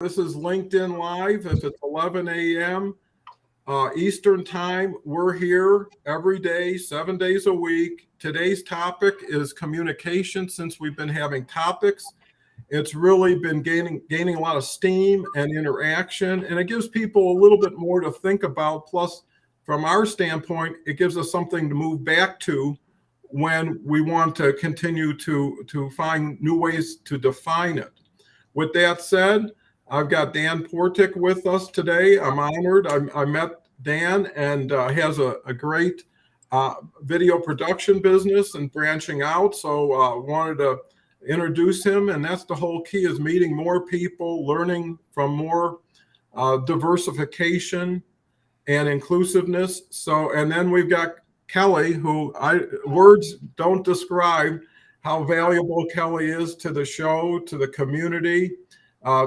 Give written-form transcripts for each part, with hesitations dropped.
This is LinkedIn Live. If it's 11 a.m. Eastern Time, we're here every day, 7 days a week. Today's topic is communication. Since we've been having topics, it's really been gaining a lot of steam and interaction, and it gives people a little bit more to think about. Plus, from our standpoint, it gives us something to move back to when we want to continue to find new ways to define it. With that said, I've got Dan Portick with us today. I'm honored. I met Dan and has a great video production business and branching out. So wanted to introduce him. And that's the whole key, is meeting more people, learning from more diversification and inclusiveness. So, and then we've got Kelly, who words don't describe how valuable Kelly is to the show, to the community,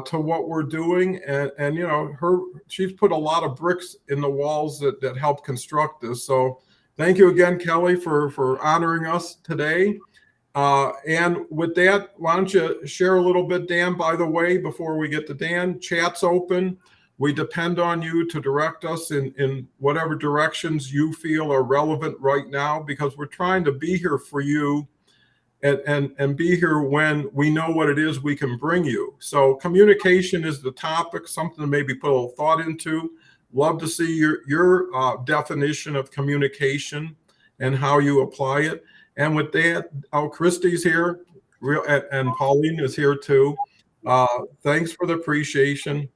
to what we're doing. And you know, she's put a lot of bricks in the walls that help construct this. So thank you again, Kelly, for honoring us today. And with that, why don't you share a little bit, Dan? By the way, before we get to Dan, chat's open. We depend on you to direct us in whatever directions you feel are relevant right now, because we're trying to be here for you and be here when we know what it is we can bring you. So communication is the topic, something to maybe put a little thought into. Love to see your definition of communication and how you apply it. And with that, Christy's here, and Pauline is here too. Thanks for the appreciation.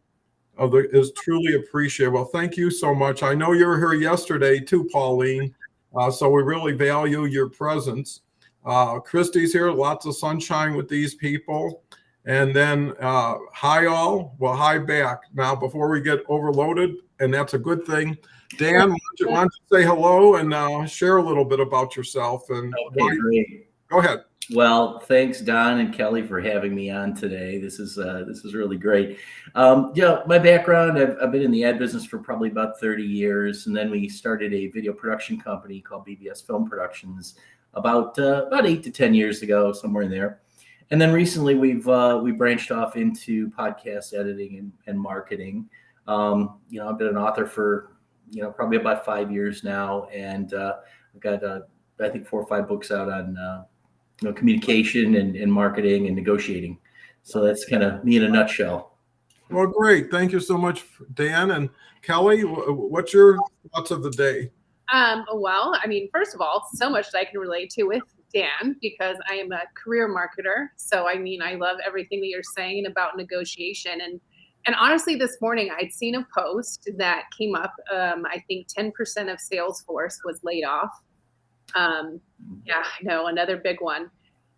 Is truly appreciated. Well, thank you so much. I know you were here yesterday too, Pauline. So we really value your presence. Christy's here, lots of sunshine with these people. And then hi all, well, hi back. Now, before we get overloaded, and that's a good thing, Dan, why don't you say hello and share a little bit about yourself? And okay, great. Go ahead. Well, thanks, Don and Kelly, for having me on today. This is really great. My background, I've been in the ad business for probably about 30 years, and then we started a video production company called BBS Film Productions about 8 to 10 years ago, somewhere in there. And then recently we branched off into podcast editing and marketing. I've been an author for probably about 5 years now, and I've got I think 4 or 5 books out on communication and marketing and negotiating. So that's kind of me in a nutshell. Well, great. Thank you so much, Dan. And Kelly, what's your thoughts of the day? Well, I mean, first of all, so much that I can relate to with Dan, because I am a career marketer. So, I mean, I love everything that you're saying about negotiation. And honestly, this morning I'd seen a post that came up. I think 10% of Salesforce was laid off. Yeah, I know, another big one.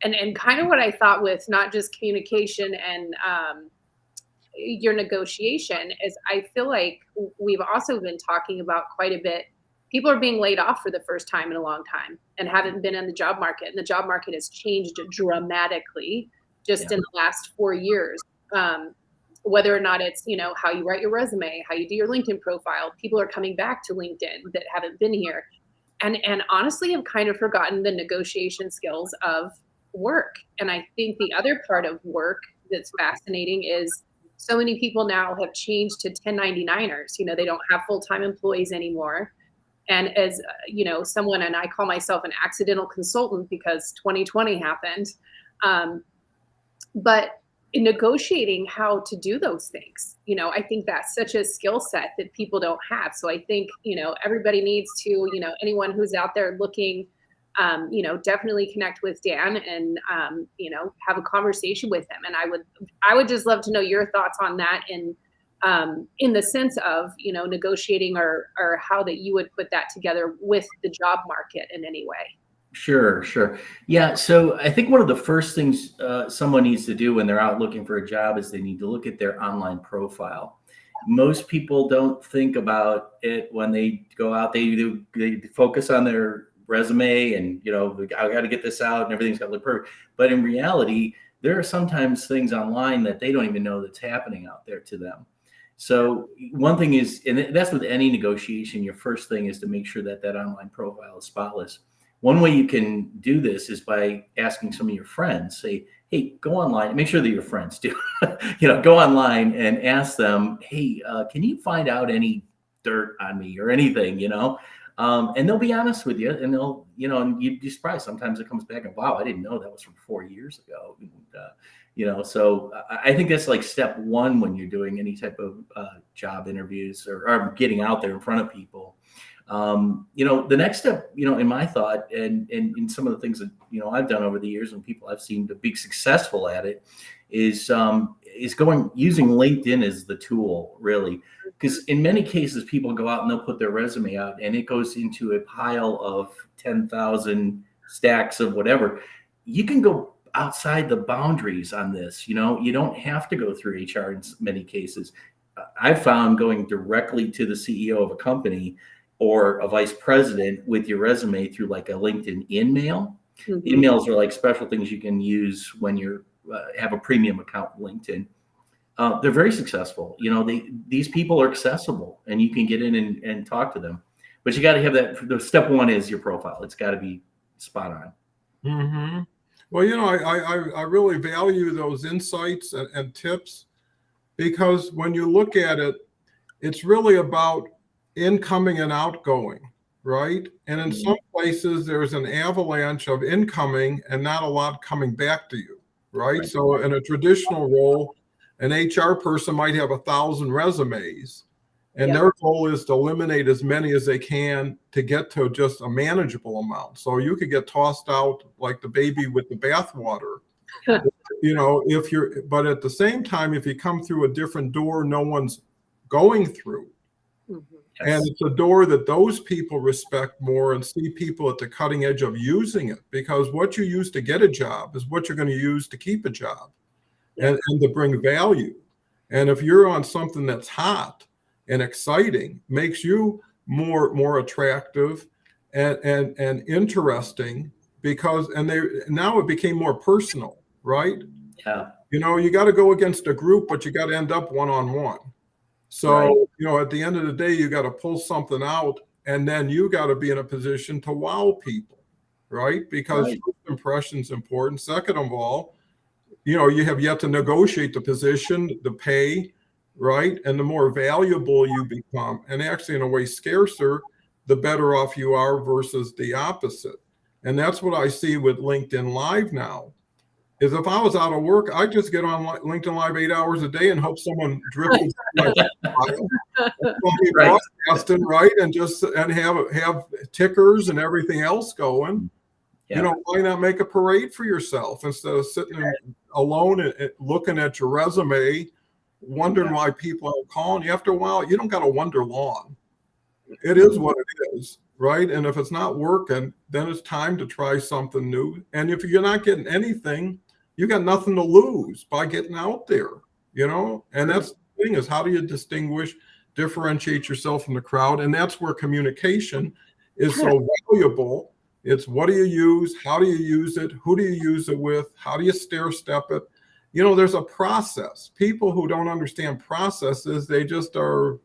And kind of what I thought with not just communication and your negotiation is, I feel like we've also been talking about quite a bit. People are being laid off for the first time in a long time and haven't been in the job market. And the job market has changed dramatically just in the last 4 years. Whether or not it's, how you write your resume, how you do your LinkedIn profile, people are coming back to LinkedIn that haven't been here. And honestly, I've kind of forgotten the negotiation skills of work. And I think the other part of work that's fascinating is so many people now have changed to 1099ers. They don't have full-time employees anymore. And as, someone, and I call myself an accidental consultant because 2020 happened. But in negotiating how to do those things, I think that's such a skill set that people don't have. So I think, everybody needs to, anyone who's out there looking, definitely connect with Dan and, have a conversation with him. And I would just love to know your thoughts on that in the sense of, negotiating or how that you would put that together with the job market in any way. Sure. Yeah. So I think one of the first things someone needs to do when they're out looking for a job is they need to look at their online profile. Most people don't think about it when they go out. They focus on their resume and, I got to get this out and everything's got to look perfect. But in reality, there are sometimes things online that they don't even know that's happening out there to them. So one thing is, and that's with any negotiation, your first thing is to make sure that online profile is spotless. One way you can do this is by asking some of your friends, say, hey, go online, make sure that your friends do, go online and ask them, hey, can you find out any dirt on me or anything, and they'll be honest with you, and they'll, and you'd be surprised. Sometimes it comes back and, wow, I didn't know that was from 4 years ago. And, so I think that's like step one when you're doing any type of job interviews or getting out there in front of people. The next step, in my thought and in some of the things that, I've done over the years and people I've seen to be successful at it is using LinkedIn as the tool, really. Because in many cases, people go out and they'll put their resume out and it goes into a pile of 10,000 stacks of whatever. You can go outside the boundaries on this. You don't have to go through HR in many cases. I've found going directly to the CEO of a company or a vice president with your resume through like a LinkedIn email. Mm-hmm. Emails are like special things you can use when you have a premium account with LinkedIn. They're very successful. These people are accessible and you can get in and talk to them. But you got to have that. The step one is your profile. It's got to be spot on. Mm-hmm. Well, I really value those insights and tips, because when you look at it, it's really about incoming and outgoing, right? And in some places, there's an avalanche of incoming and not a lot coming back to you, right? So in a traditional role, an HR person might have 1,000 resumes, and their goal is to eliminate as many as they can to get to just a manageable amount. So you could get tossed out like the baby with the bathwater, but at the same time, if you come through a different door no one's going through, and it's a door that those people respect more and see people at the cutting edge of using it, because what you use to get a job is what you're going to use to keep a job and to bring value. And if you're on something that's hot and exciting, makes you more attractive and interesting, because now it became more personal, right? Yeah. You got to go against a group, but you got to end up one-on-one. So, at the end of the day, you got to pull something out, and then you got to be in a position to wow people, right? Because first impression is important. Second of all, you have yet to negotiate the position, the pay, right? And the more valuable you become, and actually in a way scarcer, the better off you are versus the opposite. And that's what I see with LinkedIn Live now. Is if I was out of work, I'd just get on LinkedIn Live 8 hours a day and hope someone drifted my broadcasting, right? And have tickers and everything else going. Yeah. Why not make a parade for yourself instead of sitting alone and looking at your resume, wondering why people are calling you? After a while, you don't got to wonder long. It is what it is, right? And if it's not working, then it's time to try something new. And if you're not getting anything, you got nothing to lose by getting out there, and that's the thing, is how do you differentiate yourself from the crowd? And that's where communication is so valuable. It's what do you use? How do you use it? Who do you use it with? How do you stair step it? There's a process. People who don't understand processes, they just are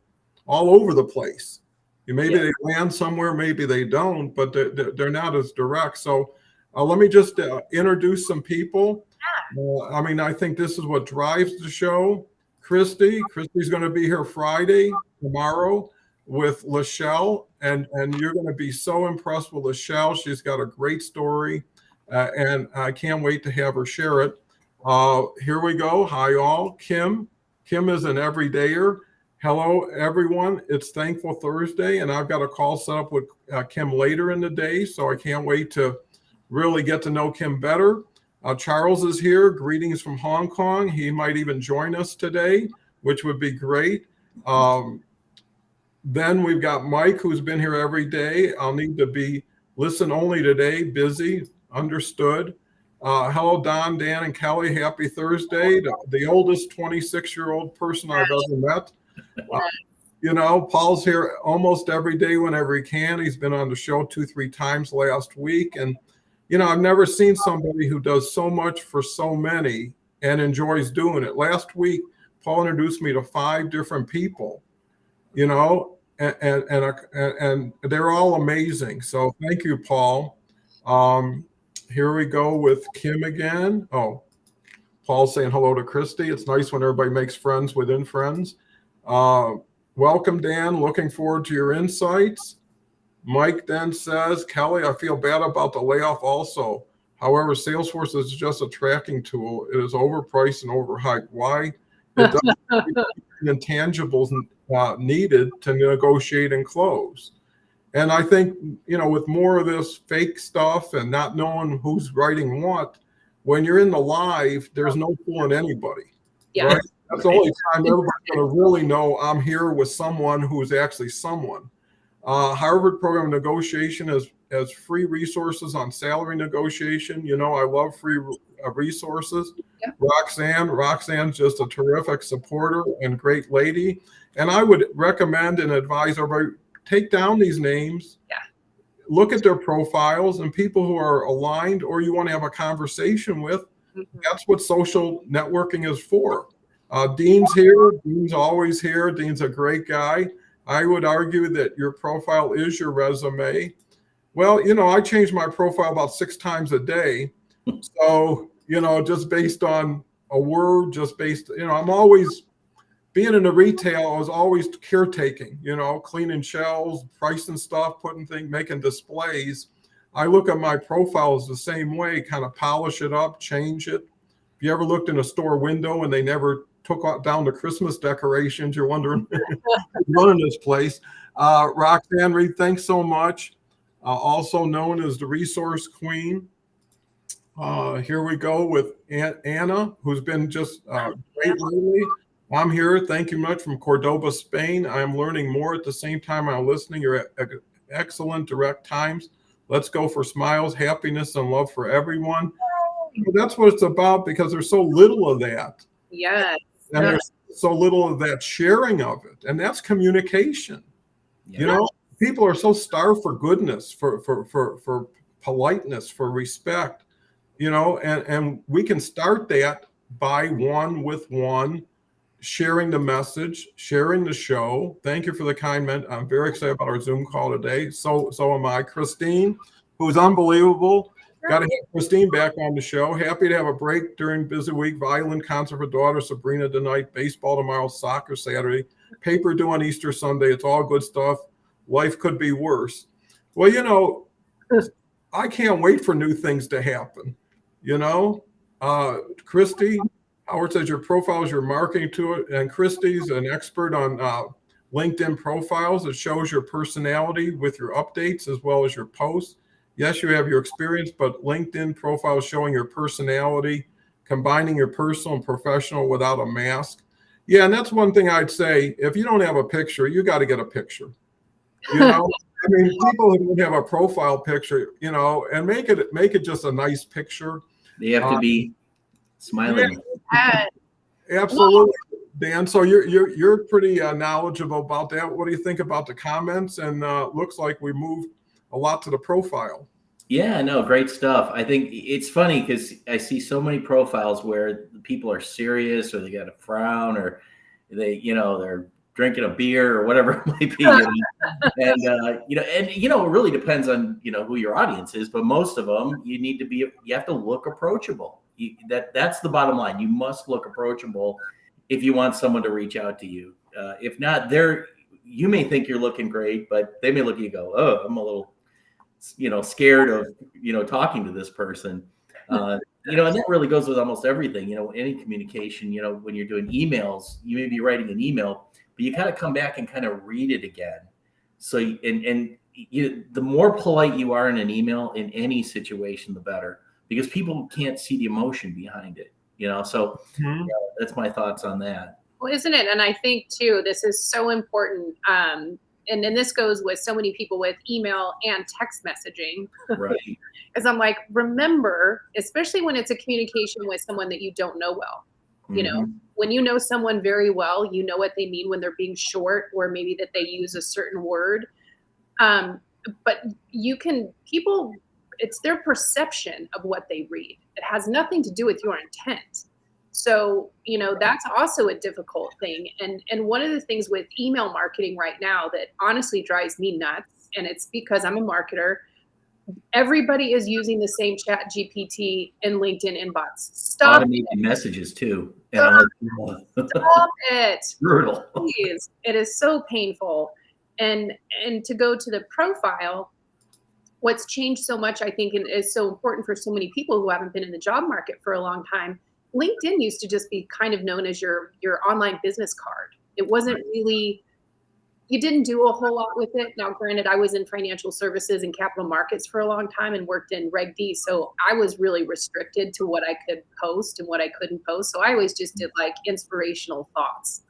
all over the place. Maybe they land somewhere, maybe they don't, but they're not as direct. So let me just introduce some people. I think this is what drives the show. Christy's going to be here tomorrow with Lachelle, and you're going to be so impressed with Lachelle. She's got a great story, and I can't wait to have her share it. Here we go. Hi, all. Kim is an everydayer. Hello, everyone. It's Thankful Thursday, and I've got a call set up with Kim later in the day, so I can't wait to really get to know Kim better. Charles is here. Greetings from Hong Kong. He might even join us today, which would be great. Then we've got Mike, who's been here every day. I'll need to be listen only today, busy, understood. Hello, Don, Dan, and Kelly. Happy Thursday. The oldest 26-year-old person I've ever met. Paul's here almost every day whenever he can. He's been on the show 2-3 times last week. And I've never seen somebody who does so much for so many and enjoys doing it. Last week, Paul introduced me to 5 different people, and they're all amazing. So thank you, Paul. Here we go with Kim again. Oh, Paul's saying hello to Christy. It's nice when everybody makes friends within friends. Welcome, Dan. Looking forward to your insights. Mike then says, Kelly, I feel bad about the layoff also. However, Salesforce is just a tracking tool. It is overpriced and overhyped. Why? It doesn't have the intangibles needed to negotiate and close. And I think, with more of this fake stuff and not knowing who's writing what, when you're in the live, there's no fooling anybody. Yeah. Right? That's the only time everybody's going to really know I'm here with someone who's actually someone. Harvard program negotiation has free resources on salary negotiation. I love free resources. Yeah. Roxanne's just a terrific supporter and great lady. And I would recommend and advise everybody, take down these names. Yeah. Look at their profiles and people who are aligned or you want to have a conversation with. Mm-hmm. That's what social networking is for. Dean's here. Dean's always here. Dean's a great guy. I would argue that your profile is your resume. Well, I change my profile about 6 times a day. So, just based on a word, I'm always being in the retail. I was always caretaking, cleaning shelves, pricing stuff, putting things, making displays. I look at my profiles the same way, kind of polish it up, change it. If you ever looked in a store window and they never took down the Christmas decorations, you're wondering who's running this place. Roxanne Reed, thanks so much. Also known as the Resource Queen. Here we go with Anna, who's been just great lately. I'm here. Thank you much from Cordoba, Spain. I am learning more at the same time I'm listening. You're at excellent direct times. Let's go for smiles, happiness, and love for everyone. That's what it's about because there's so little of that. Yes. And there's so little of that sharing of it. And that's communication. Yeah. People are so starved for goodness, for politeness, for respect, and we can start that by one with one, sharing the message, sharing the show. Thank you for the comment. I'm very excited about our Zoom call today. So am I. Christine, who's unbelievable. Got to have Christine back on the show. Happy to have a break during busy week. Violin concert for daughter Sabrina tonight. Baseball tomorrow. Soccer Saturday. Paper due on Easter Sunday. It's all good stuff. Life could be worse. Well, I can't wait for new things to happen. Christy, Howard says your profile is your marketing to it. And Christy's an expert on LinkedIn profiles. It shows your personality with your updates as well as your posts. Yes, you have your experience, but LinkedIn profile is showing your personality, combining your personal and professional without a mask. Yeah, and that's one thing I'd say. If you don't have a picture, you got to get a picture. People who don't have a profile picture, and make it just a nice picture. They have to be smiling. Yeah. Absolutely, Dan. So you're pretty knowledgeable about that. What do you think about the comments? And looks like we moved a lot to the profile. Yeah, no, great stuff. I think it's funny because I see so many profiles where people are serious or they got a frown or they're drinking a beer or whatever it might be. And it really depends on, who your audience is, but most of them you have to look approachable. That's the bottom line. You must look approachable if you want someone to reach out to you. If not, you may think you're looking great, but they may look at you and go, oh, I'm a little, scared of, talking to this person. And that really goes with almost everything, any communication, when you're doing emails, you may be writing an email, but you kind of come back and kind of read it again. So, the more polite you are in an email in any situation, the better, because people can't see the emotion behind it, so that's my thoughts on that. Well, isn't it? And I think too, this is so important. And then this goes with so many people with email and text messaging. Right. Because I'm like, remember, especially when it's a communication with someone that you don't know well, when you know someone very well, you know what they mean when they're being short or maybe that they use a certain word. But it's their perception of what they read. It has nothing to do with your intent. So, that's also a difficult thing. And one of the things with email marketing right now that honestly drives me nuts, and it's because I'm a marketer, Everybody is using the same chat GPT and LinkedIn inbox. Stop Automated messages too. And Stop it. brutal. Please. It is so painful. And to go to the profile, what's changed so much, I think, and is so important for so many people who haven't been in the job market for a long time. LinkedIn used to just be kind of known as your online business card. It wasn't really, you didn't do a whole lot with it. Now, granted, I was in financial services and capital markets for a long time and worked in Reg D. So I was really restricted to what I could post and what I couldn't post. So I always just did like inspirational thoughts.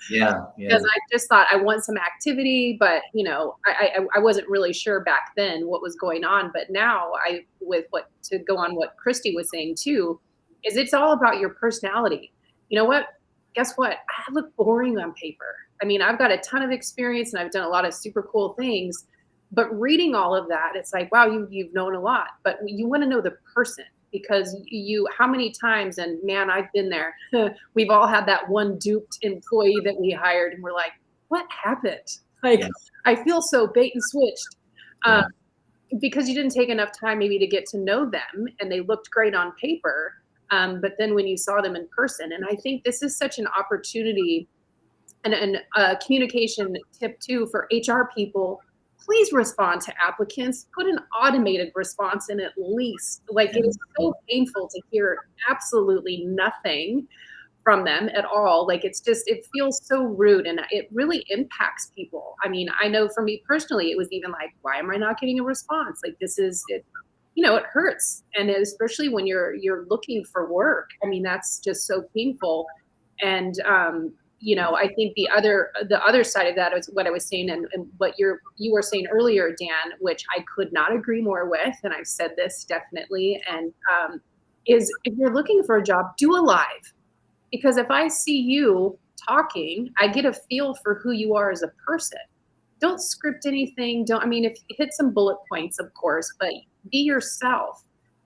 Yeah. Because I just thought I want some activity, but you know, I wasn't really sure back then what was going on. But now to go on what Christy was saying too, is it's all about your personality. You know what? Guess what? I look boring on paper. I mean, I've got a ton of experience and I've done a lot of super cool things, but reading all of that, it's like, wow, you've known a lot, but you want to know the person. Because how many times, and man, I've been there. We've all had that one duped employee that we hired, and we're like, what happened? Like, yeah. I feel so bait and switched because you didn't take enough time maybe to get to know them, and they looked great on paper. But then when you saw them in person, and I think this is such an opportunity and a communication tip too for HR people. Please respond to applicants. Put an automated response in at least. Like, it is so painful to hear absolutely nothing from them at all. Like, it feels so rude and it really impacts people. I mean, I know for me personally, it was even like, why am I not getting a response? Like, it hurts. And especially when you're looking for work. I mean, that's just so painful. And, I think the other side of that is what I was saying and what you were saying earlier, Dan, which I could not agree more with. And I've said this definitely. And is if you're looking for a job, do a live. Because if I see you talking, I get a feel for who you are as a person. Don't script anything. If you hit some bullet points, of course, but be yourself,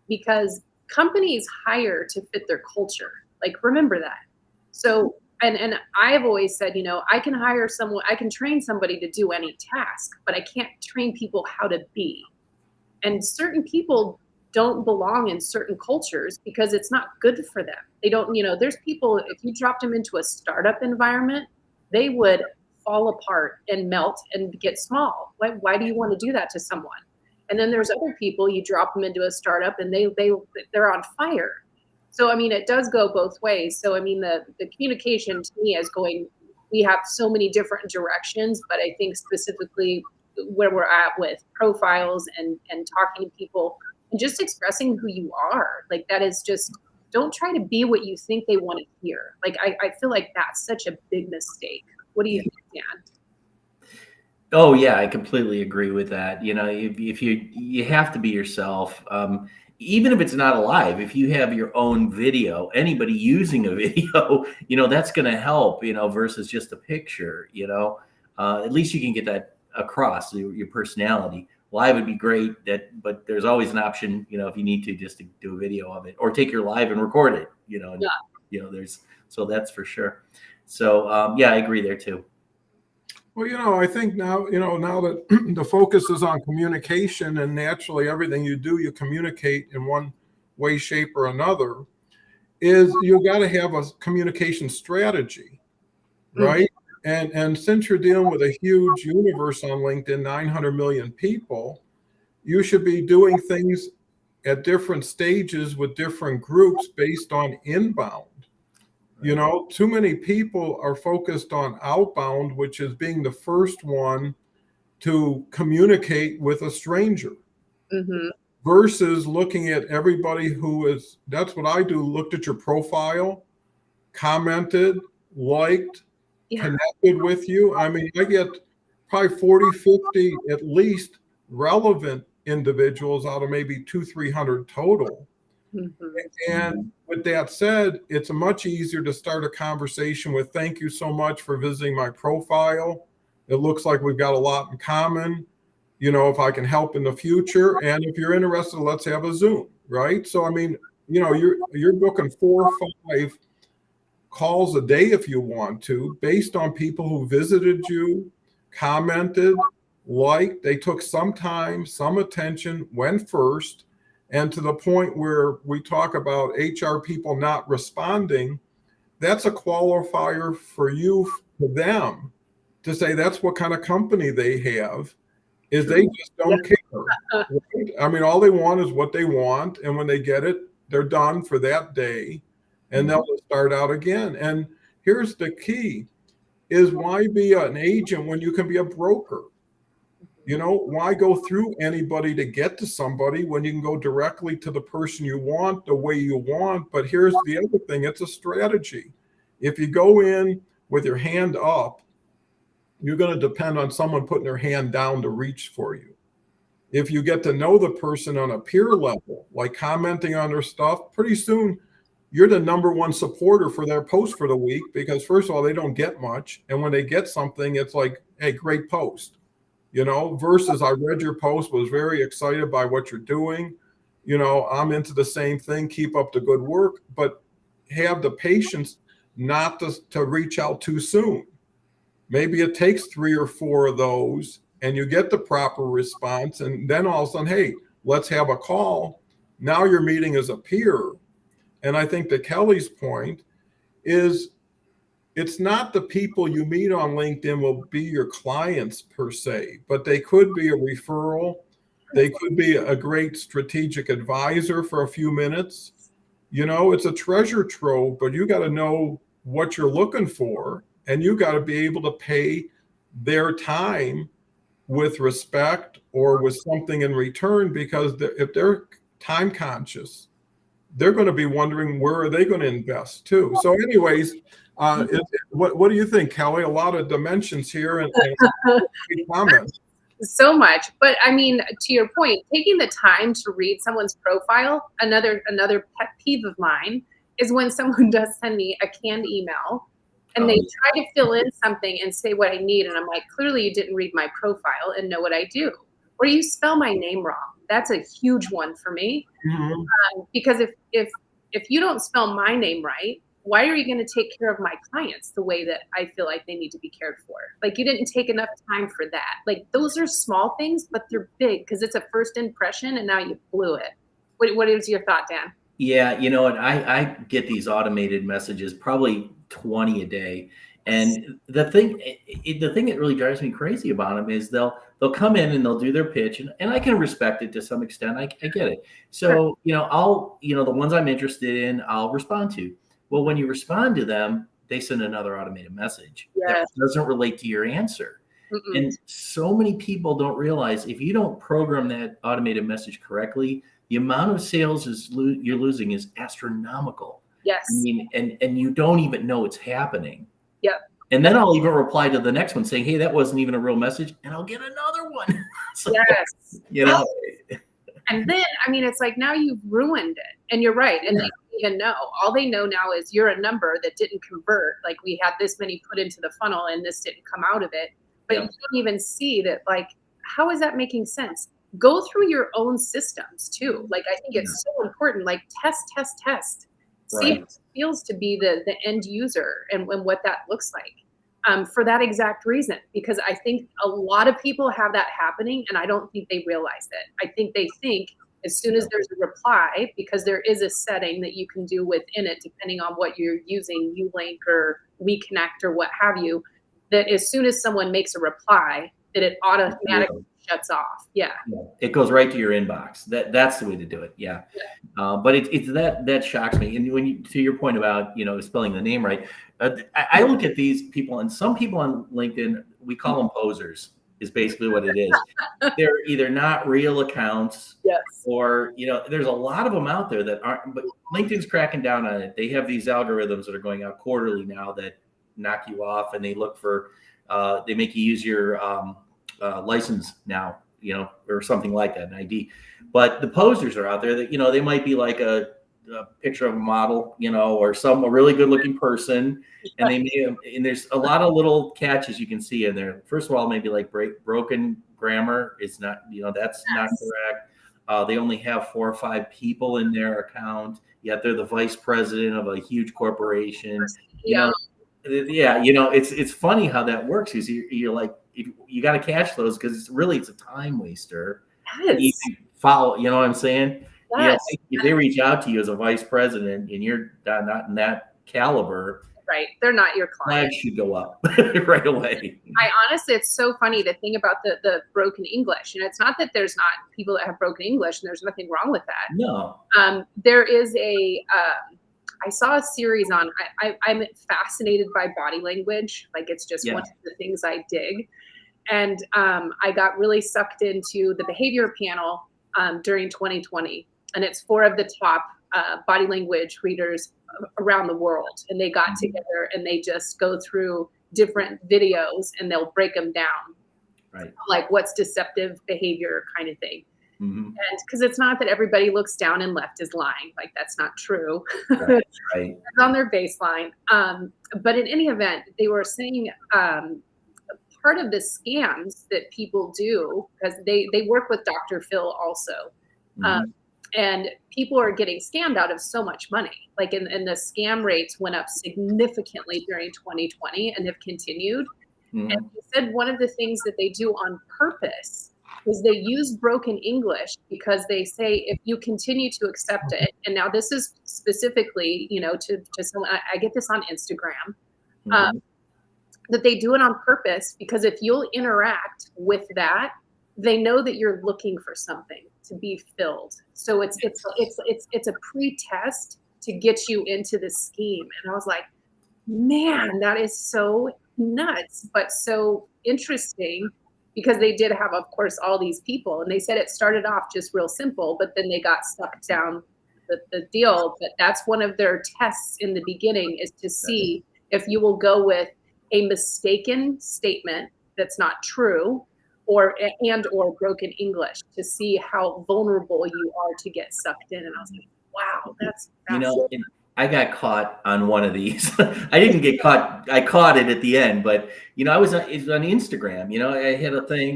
because companies hire to fit their culture. Like, remember that. So, and I've always said, I can hire someone, I can train somebody to do any task, but I can't train people how to be. And certain people don't belong in certain cultures because it's not good for them. They don't, there's people, if you dropped them into a startup environment, they would fall apart and melt and get small. Why do you want to do that to someone? And then there's other people, you drop them into a startup and they're on fire. So, it does go both ways. So, the communication to me is we have so many different directions, but I think specifically where we're at with profiles and talking to people and just expressing who you are, like that is just, don't try to be what you think they want to hear. Like, I feel like that's such a big mistake. What do you think, Dan? Oh yeah, I completely agree with that. If you have to be yourself. Even if it's not alive, if you have your own video, anybody using a video, that's going to help, versus just a picture, at least you can get that across your personality. Live would be great, but there's always an option, if you need to, just to do a video of it or take your live and record it, so that's for sure. So, I agree there too. Well, I think now that the focus is on communication and naturally everything you do, you communicate in one way, shape, or another, is you got to have a communication strategy, right? Mm-hmm. And since you're dealing with a huge universe on LinkedIn, 900 million people, you should be doing things at different stages with different groups based on inbound. Too many people are focused on outbound, which is being the first one to communicate with a stranger, versus looking at everybody that's what I do, looked at your profile, commented, liked, connected with you. I get probably 40, 50 at least relevant individuals out of maybe 200-300 total. And with that said, it's much easier to start a conversation with, thank you so much for visiting my profile. It looks like we've got a lot in common. If I can help in the future, and if you're interested, let's have a Zoom, right? So, you're booking 4 or 5 calls a day if you want to, based on people who visited you, commented, they took some time, some attention, went first, and to the point where we talk about HR people not responding, that's a qualifier for you, for them, to say that's what kind of company they have, is they just don't care. Right? I mean, all they want is what they want, and when they get it, they're done for that day, and they'll just start out again. And here's the key, is why be an agent when you can be a broker? You know, why go through anybody to get to somebody when you can go directly to the person you want, the way you want? But here's the other thing, it's a strategy. If you go in with your hand up, you're going to depend on someone putting their hand down to reach for you. If you get to know the person on a peer level, like commenting on their stuff, pretty soon you're the number one supporter for their post for the week, because first of all, they don't get much. And when they get something, it's like, hey, great post. You know, versus I read your post, was very excited by what you're doing. You know, I'm into the same thing. Keep up the good work, but have the patience not to reach out too soon. Maybe it takes 3 or 4 of those and you get the proper response. And then all of a sudden, hey, let's have a call. Now you're meeting as a peer. And I think that Kelly's point is, it's not the people you meet on LinkedIn will be your clients per se, but they could be a referral. They could be a great strategic advisor for a few minutes. You know, it's a treasure trove, but you got to know what you're looking for, and you got to be able to pay their time with respect or with something in return, because if they're time conscious, they're going to be wondering where are they going to invest too. So anyways, what do you think, Kelly? A lot of dimensions here and comments. So much. But I mean, to your point, taking the time to read someone's profile, another pet peeve of mine is when someone does send me a canned email and they try to fill in something and say what I need. And I'm like, clearly you didn't read my profile and know what I do. Or you spell my name wrong. That's a huge one for me. Because if you don't spell my name right, why are you going to take care of my clients the way that I feel like they need to be cared for? Like, you didn't take enough time for that. Like, those are small things, but they're big because it's a first impression and now you blew it. What is your thought, Dan? Yeah, you know, and I get these automated messages, probably 20 a day. And the thing that really drives me crazy about them is they'll come in and they'll do their pitch, and I can respect it to some extent. I get it. So, you know, the ones I'm interested in, I'll respond to. Well, when you respond to them, they send another automated message that doesn't relate to your answer. And so many people don't realize, if you don't program that automated message correctly, the amount of sales you're losing is astronomical. Yes. I mean, and you don't even know it's happening. Yep. And then I'll even reply to the next one saying, hey, that wasn't even a real message. And I'll get another one. So, yes. You know. And then, I mean, it's like, now you've ruined it. And you're right. And they don't even know. All they know now is you're a number that didn't convert. Like, we had this many put into the funnel and this didn't come out of it. But you don't even see that, like, how is that making sense? Go through your own systems too. Like, I think it's so important. Like, test. See if it feels to be the end user and what that looks like. For that exact reason, because I think a lot of people have that happening, and I don't think they realize it. I think they think as soon as there's a reply, because there is a setting that you can do within it, depending on what you're using, Ulink or WeConnect or what have you, that as soon as someone makes a reply, that it automatically shuts off. Yeah. It goes right to your inbox. That's the way to do it. Yeah. But it's that shocks me. And when to your point about, you know, spelling the name right, I look at these people, and some people on LinkedIn, we call them posers, is basically what it is. They're either not real accounts, or, you know, there's a lot of them out there that aren't, but LinkedIn's cracking down on it. They have these algorithms that are going out quarterly now that knock you off, and they look for, they make you use your license now, you know, or something like that, an ID. But the posers are out there that, you know, they might be like a picture of a model, you know, or a really good looking person. And they may have, and there's a lot of little catches you can see in there. First of all, maybe like broken grammar is not, you know, that's not correct. They only have 4 or 5 people in their account, yet they're the vice president of a huge corporation. You know, Yeah, it's funny how that works because you're like you got to catch those because it's a time waster. Yes. Even follow, you know what I'm saying? Yes. If they reach out to you as a vice president and you're not in that caliber, right, they're not your client. flags should go up right away. I honestly, it's so funny to think about the broken English, and it's not that there's not people that have broken English, and there's nothing wrong with that. No. There is I saw a series on. I'm fascinated by body language. Like it's just one of the things I dig, and I got really sucked into the behavior panel during 2020, and it's 4 of the top body language readers around the world, and they got together and they just go through different videos and they'll break them down, right? Like what's deceptive behavior kind of thing. Mm-hmm. And because it's not that everybody looks down and left is lying, like that's not true. Right. It's on their baseline. But in any event, they were saying part of the scams that people do, because they work with Dr. Phil also. Mm-hmm. And people are getting scammed out of so much money. Like, and the scam rates went up significantly during 2020 and have continued. Mm-hmm. And he said one of the things that they do on purpose is they use broken English because they say if you continue to accept it, and now this is specifically, to someone, I get this on Instagram, that they do it on purpose because if you'll interact with that, they know that you're looking for something to be filled. So it's a pre-test to get you into the scheme. And I was like, man, that is so nuts, but so interesting, because they did have, of course, all these people, and they said it started off just real simple, but then they got stuck down the deal. But that's one of their tests in the beginning, is to see if you will go with a mistaken statement that's not true, or broken English, to see how vulnerable you are to get sucked in. And I was like, wow, that's I got caught on one of these. I didn't get caught. I caught it at the end, but it was on Instagram. I had a thing.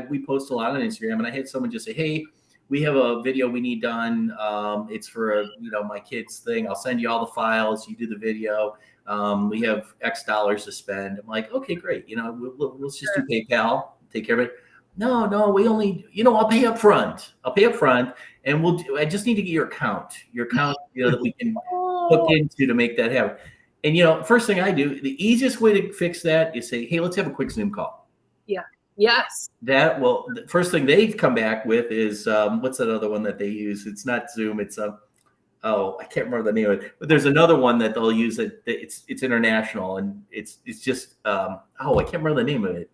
We post a lot on Instagram, and I had someone just say, "Hey, we have a video we need done. It's for my kid's thing. I'll send you all the files. You do the video. We have X dollars to spend." I'm like, "Okay, great. We'll just do PayPal. Take care of it." No, we only, I'll pay up front. And I just need to get your account, that we can hook into to make that happen. And, first thing I do, the easiest way to fix that is say, hey, let's have a quick Zoom call. Yeah. Yes. The first thing they come back with is, what's that other one that they use? It's not Zoom. It's I can't remember the name of it, but there's another one that they'll use it's international, and it's just, I can't remember the name of it.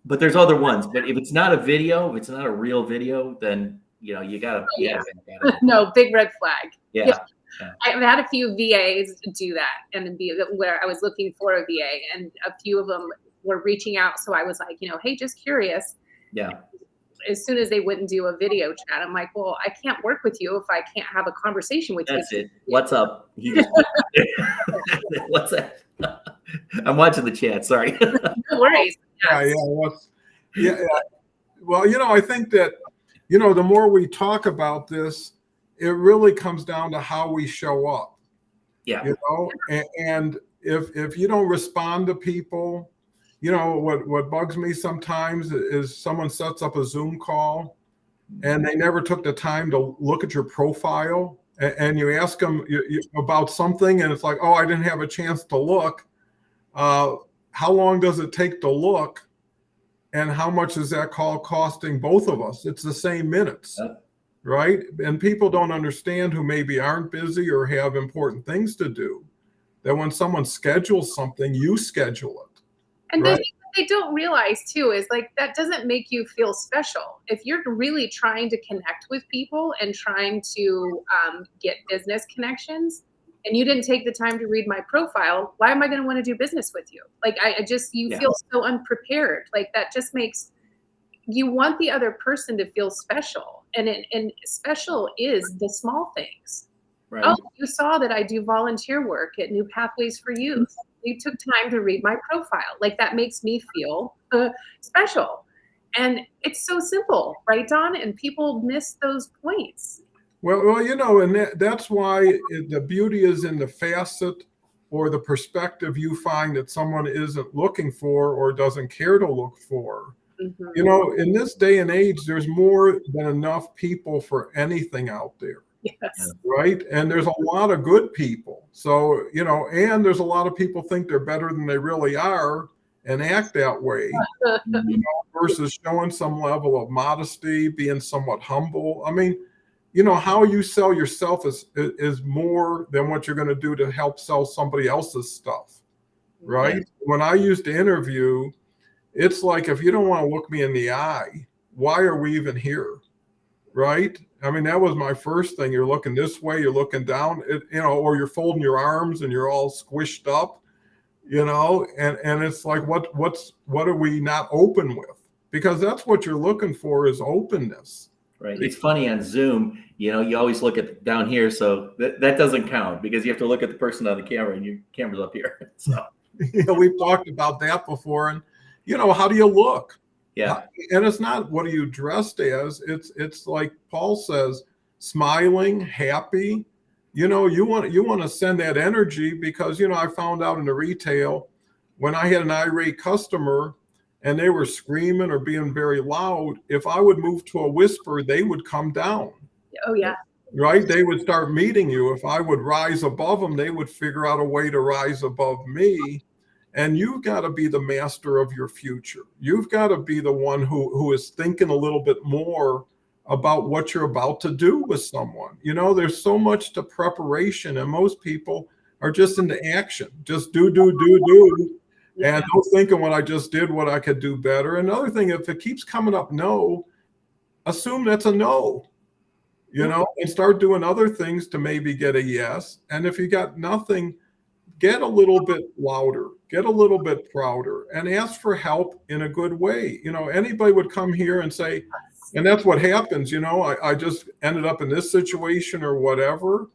But there's other ones. But if it's not a video, if it's not a real video, then you gotta. No, big red flag. Yeah. I've had a few VAs do that, and where I was looking for a VA, and a few of them were reaching out. So I was like, hey, just curious. Yeah. As soon as they wouldn't do a video chat, I'm like, well, I can't work with you if I can't have a conversation with you. That's it. What's up? What's that? I'm watching the chat. Sorry. No worries. Yeah. Well, I think that, the more we talk about this, it really comes down to how we show up. Yeah. And if you don't respond to people, what bugs me sometimes is someone sets up a Zoom call and they never took the time to look at your profile, and you ask them about something and it's like, oh, I didn't have a chance to look. How long does it take to look? And how much is that call costing both of us? It's the same minutes, right? And people don't understand, who maybe aren't busy or have important things to do, that when someone schedules something, you schedule it. And right? they don't realize too is like, that doesn't make you feel special. If you're really trying to connect with people and trying to get business connections, and you didn't take the time to read my profile, why am I going to want to do business with you? Like, you feel so unprepared. Like, that just makes, you want the other person to feel special. And special is the small things. Right. Oh, you saw that I do volunteer work at New Pathways for Youth. You took time to read my profile. Like, that makes me feel special. And it's so simple, right, Don? And people miss those points. Well, and that's why the beauty is in the facet or the perspective you find that someone isn't looking for or doesn't care to look for. Mhm. You know, in this day and age, there's more than enough people for anything out there, Yes. right? And there's a lot of good people. So, you know, and there's a lot of people think they're better than they really are and act that way, you know, versus showing some level of modesty, being somewhat humble. I mean, you know, how you sell yourself is more than what you're going to do to help sell somebody else's stuff, right? When I used to interview, it's like, if you don't want to look me in the eye, why are we even here? Right? I mean, that was my first thing. You're looking this way, you're looking down, you know, or you're folding your arms and you're all squished up, you know, and it's like, what are we not open with? Because that's what you're looking for, is openness. Right. It's funny on Zoom, you know, you always look at down here, so that doesn't count because you have to look at the person on the camera and your camera's up here. So You know, we've talked about that before. And, you know, how do you look? yeah. And it's not what are you dressed as. It's like Paul says, smiling, happy. You know, you want to send that energy, because, you know, I found out in the retail, when I had an irate customer and they were screaming or being very loud, if I would move to a whisper, they would come down. Oh yeah. Right? They would start meeting you. If I would rise above them, they would figure out a way to rise above me. And you've got to be the master of your future. You've got to be the one who is thinking a little bit more about what you're about to do with someone. You know, there's so much to preparation, and most people are just into action. Just do. Yeah. And don't think of what I just did, what I could do better. Another thing, if it keeps coming up no, assume that's a no. You know, and start doing other things to maybe get a yes. And if you got nothing, get a little bit louder, get a little bit prouder, and ask for help in a good way. You know, anybody would come here and say, and that's what happens, you know, I just ended up in this situation or whatever.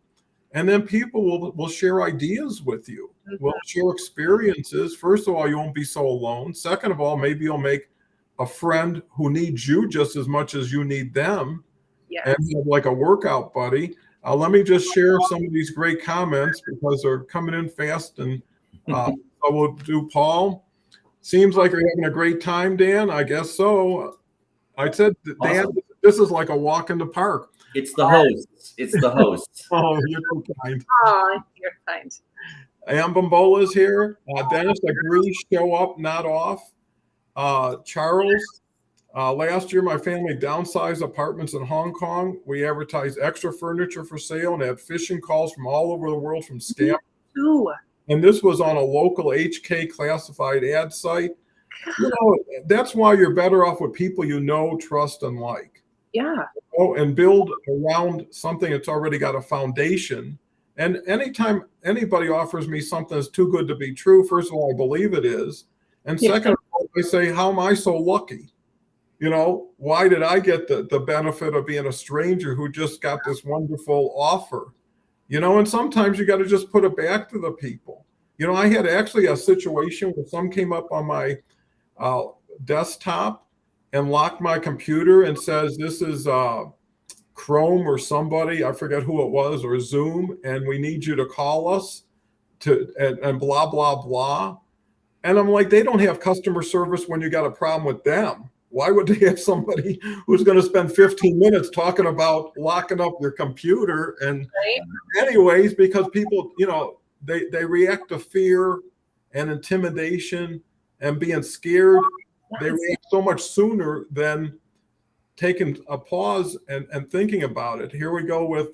And then people will share ideas with you, will share experiences. First of all, you won't be so alone. Second of all, maybe you'll make a friend who needs you just as much as you need them. Yes. And have like a workout buddy. Let me just share some of these great comments because they're coming in fast. And so we'll do Paul. Seems like you're having a great time, Dan. I guess so. I said, Dan, Awesome. this is like a walk in the park. It's the hosts. It's the hosts. Oh, you're too kind. Oh, you're kind. Ambombola is here. Dennis agrees, show up, not off. Charles. Last year, my family downsized apartments in Hong Kong. We advertised extra furniture for sale and had phishing calls from all over the world from scam. Ooh. And this was on a local HK classified ad site. You know, that's why you're better off with people you know, trust, and like. Yeah. Oh, and build around something that's already got a foundation. And anytime anybody offers me something that's too good to be true, first of all, I believe it is. And second of all, I say, how am I so lucky? You know, why did I get the benefit of being a stranger who just got this wonderful offer? You know, and sometimes you got to just put it back to the people. You know, I had actually a situation where some came up on my desktop and locked my computer and says, this is Chrome or somebody, I forget who it was, or Zoom, and we need you to call us and blah, blah, blah. And I'm like, they don't have customer service when you got a problem with them. Why would they have somebody who's going to spend 15 minutes talking about locking up their computer? And anyways, because people, you know, they react to fear and intimidation and being scared. They react so much sooner than taking a pause and thinking about it. Here we go with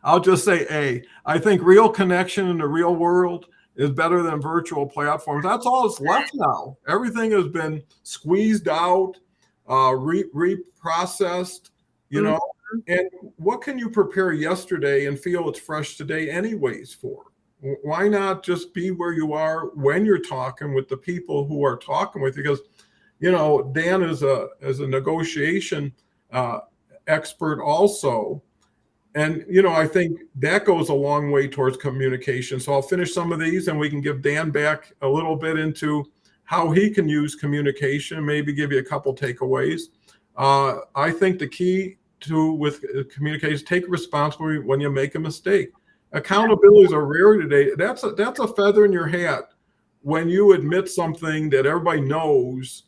I'll just say I think real connection in the real world is better than virtual platforms. That's all that's left now. Everything has been squeezed out, reprocessed, you know. And what can you prepare yesterday and feel it's fresh today anyways for? Why not just be where you are when you're talking with the people who are talking with you? Because, you know, Dan is a negotiation expert also. And, you know, I think that goes a long way towards communication. So I'll finish some of these and we can give Dan back a little bit into how he can use communication, maybe give you a couple takeaways. I think the key to with communication, take responsibility when you make a mistake. Accountabilities are rare today. That's a feather in your hat when you admit something that everybody knows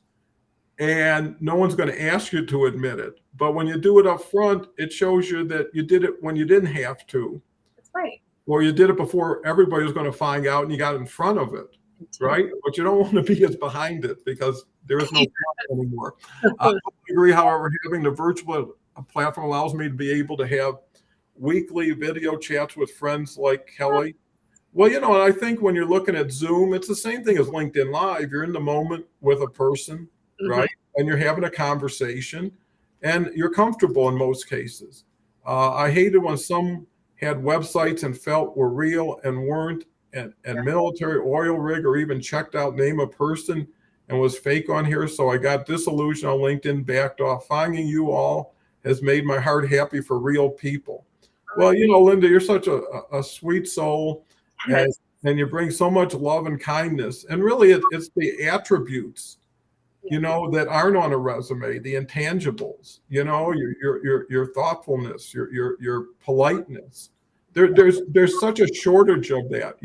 and no one's going to ask you to admit it. But when you do it up front, it shows you that you did it when you didn't have to. That's right. Or you did it before everybody was going to find out and you got in front of it, right? But you don't want to be as behind it because there is no front anymore. I agree, however, having the virtual platform allows me to be able to have weekly video chats with friends like Kelly. Well, and I think when you're looking at Zoom, it's the same thing as LinkedIn Live. You're in the moment with a person, right? And you're having a conversation and you're comfortable in most cases. I hated when some had websites and felt were real and weren't, and military, oil rig, or even checked out name a person and was fake on here. So I got disillusioned on LinkedIn, backed off. Finding you all has made my heart happy for real people. Well, Linda, you're such a sweet soul, and you bring so much love and kindness. And really, it's the attributes, that aren't on a resume, the intangibles. Your thoughtfulness, your politeness. There's such a shortage of that.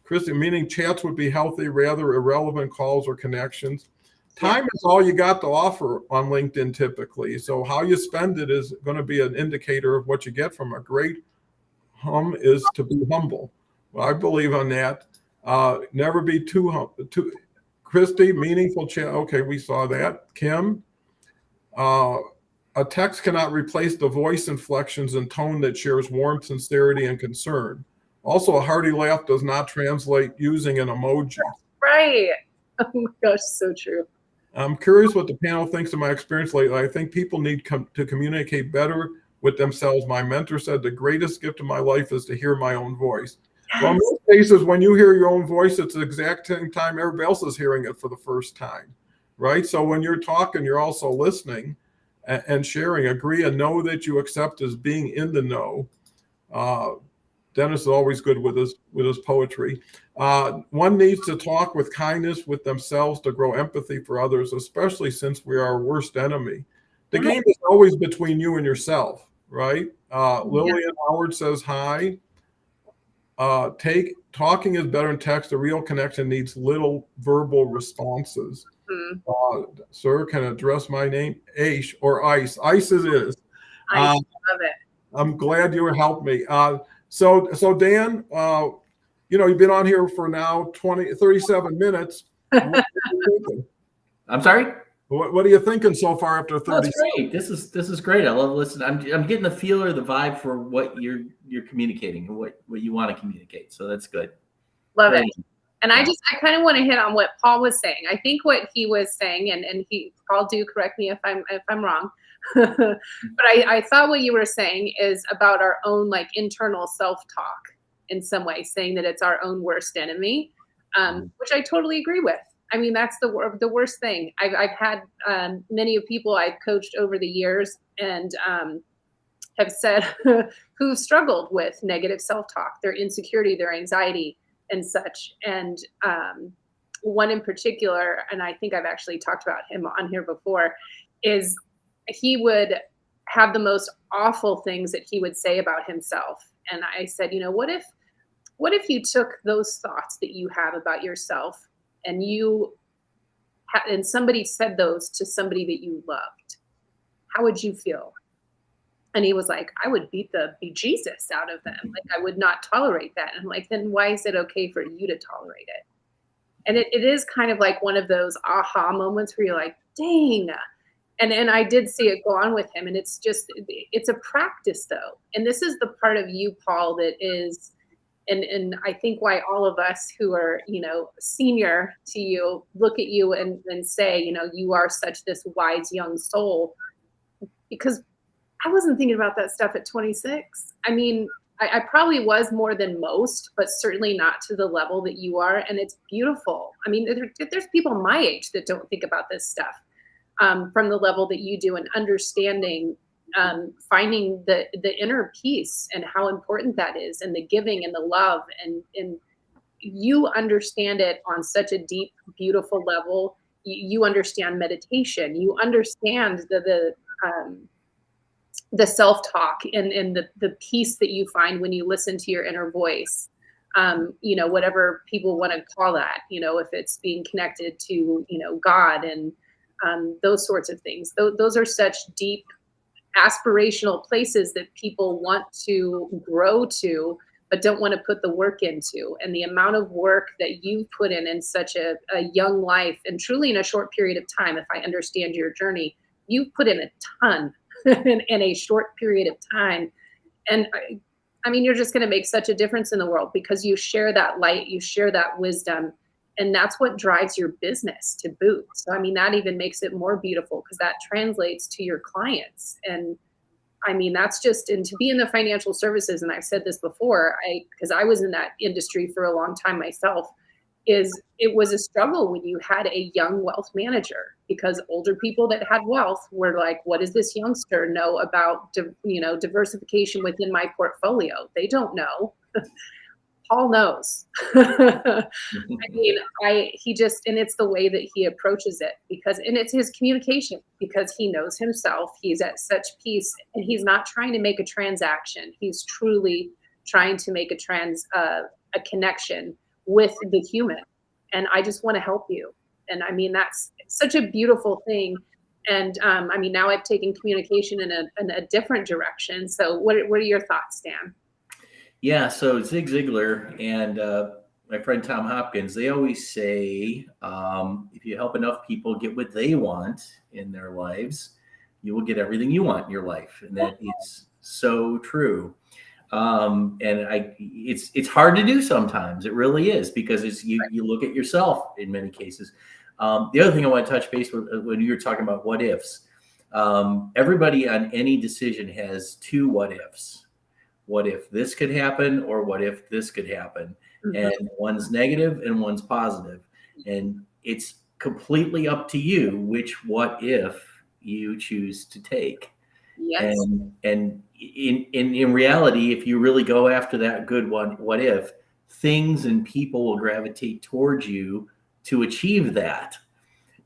Christy, meaning chats would be healthy, rather irrelevant calls or connections. Time is all you got to offer on LinkedIn typically. So how you spend it is going to be an indicator of what you get from a great hum is to be humble. Well, I believe on that. Never be too Christy, meaningful chat. Okay, we saw that. Kim, a text cannot replace the voice inflections and tone that shares warmth, sincerity, and concern. Also, a hearty laugh does not translate using an emoji. Right. Oh my gosh, so true. I'm curious what the panel thinks of my experience lately. I think people need to communicate better with themselves. My mentor said the greatest gift of my life is to hear my own voice. Yes. Well, in most cases, when you hear your own voice, it's the exact same time everybody else is hearing it for the first time, right? So when you're talking, you're also listening and sharing. Agree and know that you accept as being in the know. Dennis is always good with his poetry. One needs to talk with kindness with themselves to grow empathy for others, especially since we are our worst enemy. The game is always between you and yourself, right? Lillian Howard says hi. Talking is better than text. A real connection needs little verbal responses. Sir, can address my name? Aish or Ice. Ice it is. I love it. I'm glad you helped me. So Dan, you've been on here for now 37 minutes. I'm sorry? What are you thinking so far after 30? That's great. This is great. I love listening. I'm getting the feel or the vibe for what you're communicating and what you want to communicate. So that's good. Love it. And I kind of want to hit on what Paul was saying. I think what he was saying, and Paul, do correct me if I'm wrong. But I thought what you were saying is about our own internal self-talk in some way, saying that it's our own worst enemy, which I totally agree with. I mean, that's the worst thing. I've had many of people I've coached over the years and have said who've struggled with negative self-talk, their insecurity, their anxiety, and such. And one in particular, and I think I've actually talked about him on here before, is he would have the most awful things that he would say about himself. And I said, what if you took those thoughts that you have about yourself and and somebody said those to somebody that you loved, how would you feel? And he was like, I would beat the bejesus out of them. I would not tolerate that. And I'm like, then why is it okay for you to tolerate it? And it is kind of like one of those aha moments where you're like, dang. And I did see it go on with him. And it's a practice though. And this is the part of you, Paul, that is, and I think why all of us who are, senior to you look at you and say, you are such this wise young soul, because I wasn't thinking about that stuff at 26. I mean, I probably was more than most, but certainly not to the level that you are. And it's beautiful. I mean, there's people my age that don't think about this stuff from the level that you do, and understanding, finding the inner peace and how important that is, and the giving and the love. And you understand it on such a deep, beautiful level. You understand meditation. You understand the the self-talk and the peace that you find when you listen to your inner voice. You know, whatever people want to call that, you know, if it's being connected to, you know, God and those sorts of things. Those are such deep aspirational places that people want to grow to, but don't want to put the work into. And the amount of work that you've put in such a young life, and truly in a short period of time, if I understand your journey, you've put in a ton in a short period of time. And I mean, you're just going to make such a difference in the world because you share that light, you share that wisdom, and that's what drives your business to boot. So, I mean, that even makes it more beautiful because that translates to your clients. And I mean, that's just, and to be in the financial services, and I've said this before, because I was in that industry for a long time myself, it was a struggle when you had a young wealth manager, because older people that had wealth were like, what does this youngster know about, you know, diversification within my portfolio? They don't know. Paul knows. I mean, he just, and it's the way that he approaches it and it's his communication, because he knows himself. He's at such peace, and he's not trying to make a transaction. He's truly trying to make a connection with the human. And I just want to help you. And I mean, that's such a beautiful thing. And I mean, now I've taken communication in a different direction. So what are your thoughts, Dan? Yeah, so Zig Ziglar and my friend Tom Hopkins, they always say, if you help enough people get what they want in their lives, you will get everything you want in your life. And that is so true. And it's hard to do sometimes. It really is, because you look at yourself in many cases. The other thing I want to touch base with when you were talking about what ifs, everybody on any decision has two what ifs. What if this could happen, or what if this could happen? Mm-hmm. And one's negative and one's positive. And it's completely up to you which what if you choose to take. Yes. And in reality, if you really go after that good one, what if, things and people will gravitate towards you to achieve that.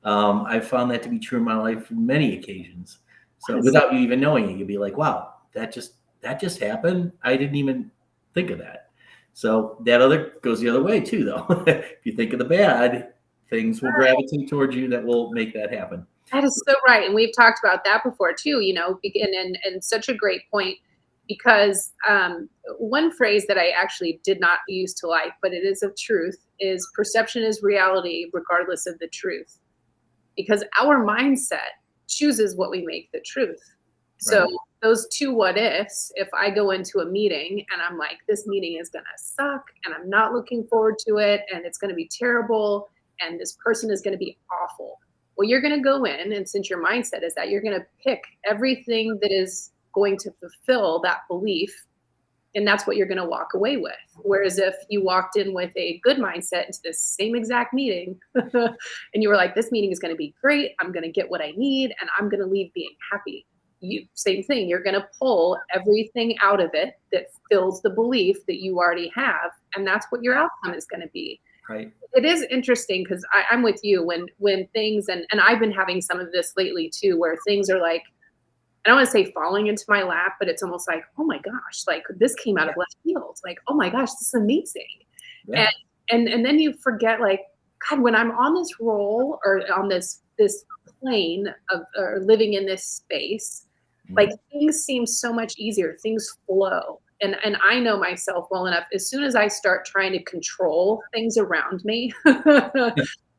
I've found that to be true in my life on many occasions. So without you even knowing it, you'll be like, wow, that just happened. I didn't even think of that. So that other goes the other way too, though. If you think of the bad, things will gravitate towards you that will make that happen. That is so right. And we've talked about that before too, you know, and such a great point, because one phrase that I actually did not use to like, but it is of truth, is perception is reality regardless of the truth. Because our mindset chooses what we make the truth. So right. Those two what ifs, if I go into a meeting and I'm like, this meeting is going to suck and I'm not looking forward to it and it's going to be terrible and this person is going to be awful. Well, you're going to go in, and since your mindset is that, you're going to pick everything that is going to fulfill that belief, and that's what you're going to walk away with. Whereas if you walked in with a good mindset into this same exact meeting and you were like, this meeting is going to be great, I'm going to get what I need, and I'm going to leave being happy. Same thing, you're going to pull everything out of it that fills the belief that you already have, and that's what your outcome is going to be. Right. It is interesting because I'm with you when things, and I've been having some of this lately too, where things are like, I don't want to say falling into my lap, but it's almost like, oh my gosh, like this came out of left field. Like, oh my gosh, this is amazing. Yeah. And then you forget, like, God, when I'm on this role or on this plane of or living in this space, like things seem so much easier. Things flow. And I know myself well enough. As soon as I start trying to control things around me,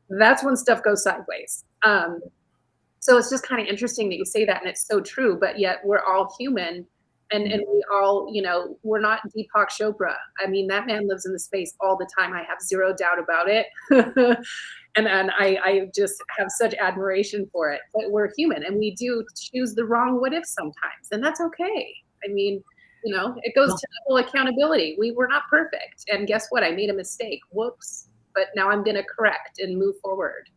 that's when stuff goes sideways. So it's just kind of interesting that you say that, and it's so true, but yet we're all human, and we all, you know, we're not Deepak Chopra. I mean, that man lives in the space all the time. I have zero doubt about it. And I just have such admiration for it. But we're human, and we do choose the wrong what if sometimes, and that's okay. I mean, you know, it goes to the whole accountability. We were not perfect, and guess what? I made a mistake. Whoops. But now I'm going to correct and move forward.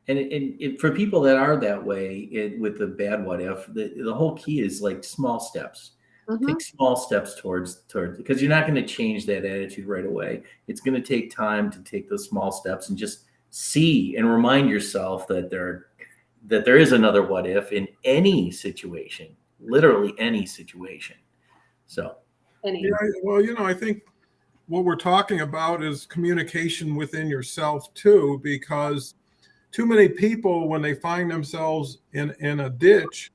And for people that are that way with the bad what if, the whole key is like small steps. Mm-hmm. Take small steps towards, because you're not going to change that attitude right away. It's going to take time to take those small steps and just see and remind yourself that there is another what if in any situation, literally any situation. So, Any. Yeah, well, I think what we're talking about is communication within yourself too, because too many people, when they find themselves in a ditch,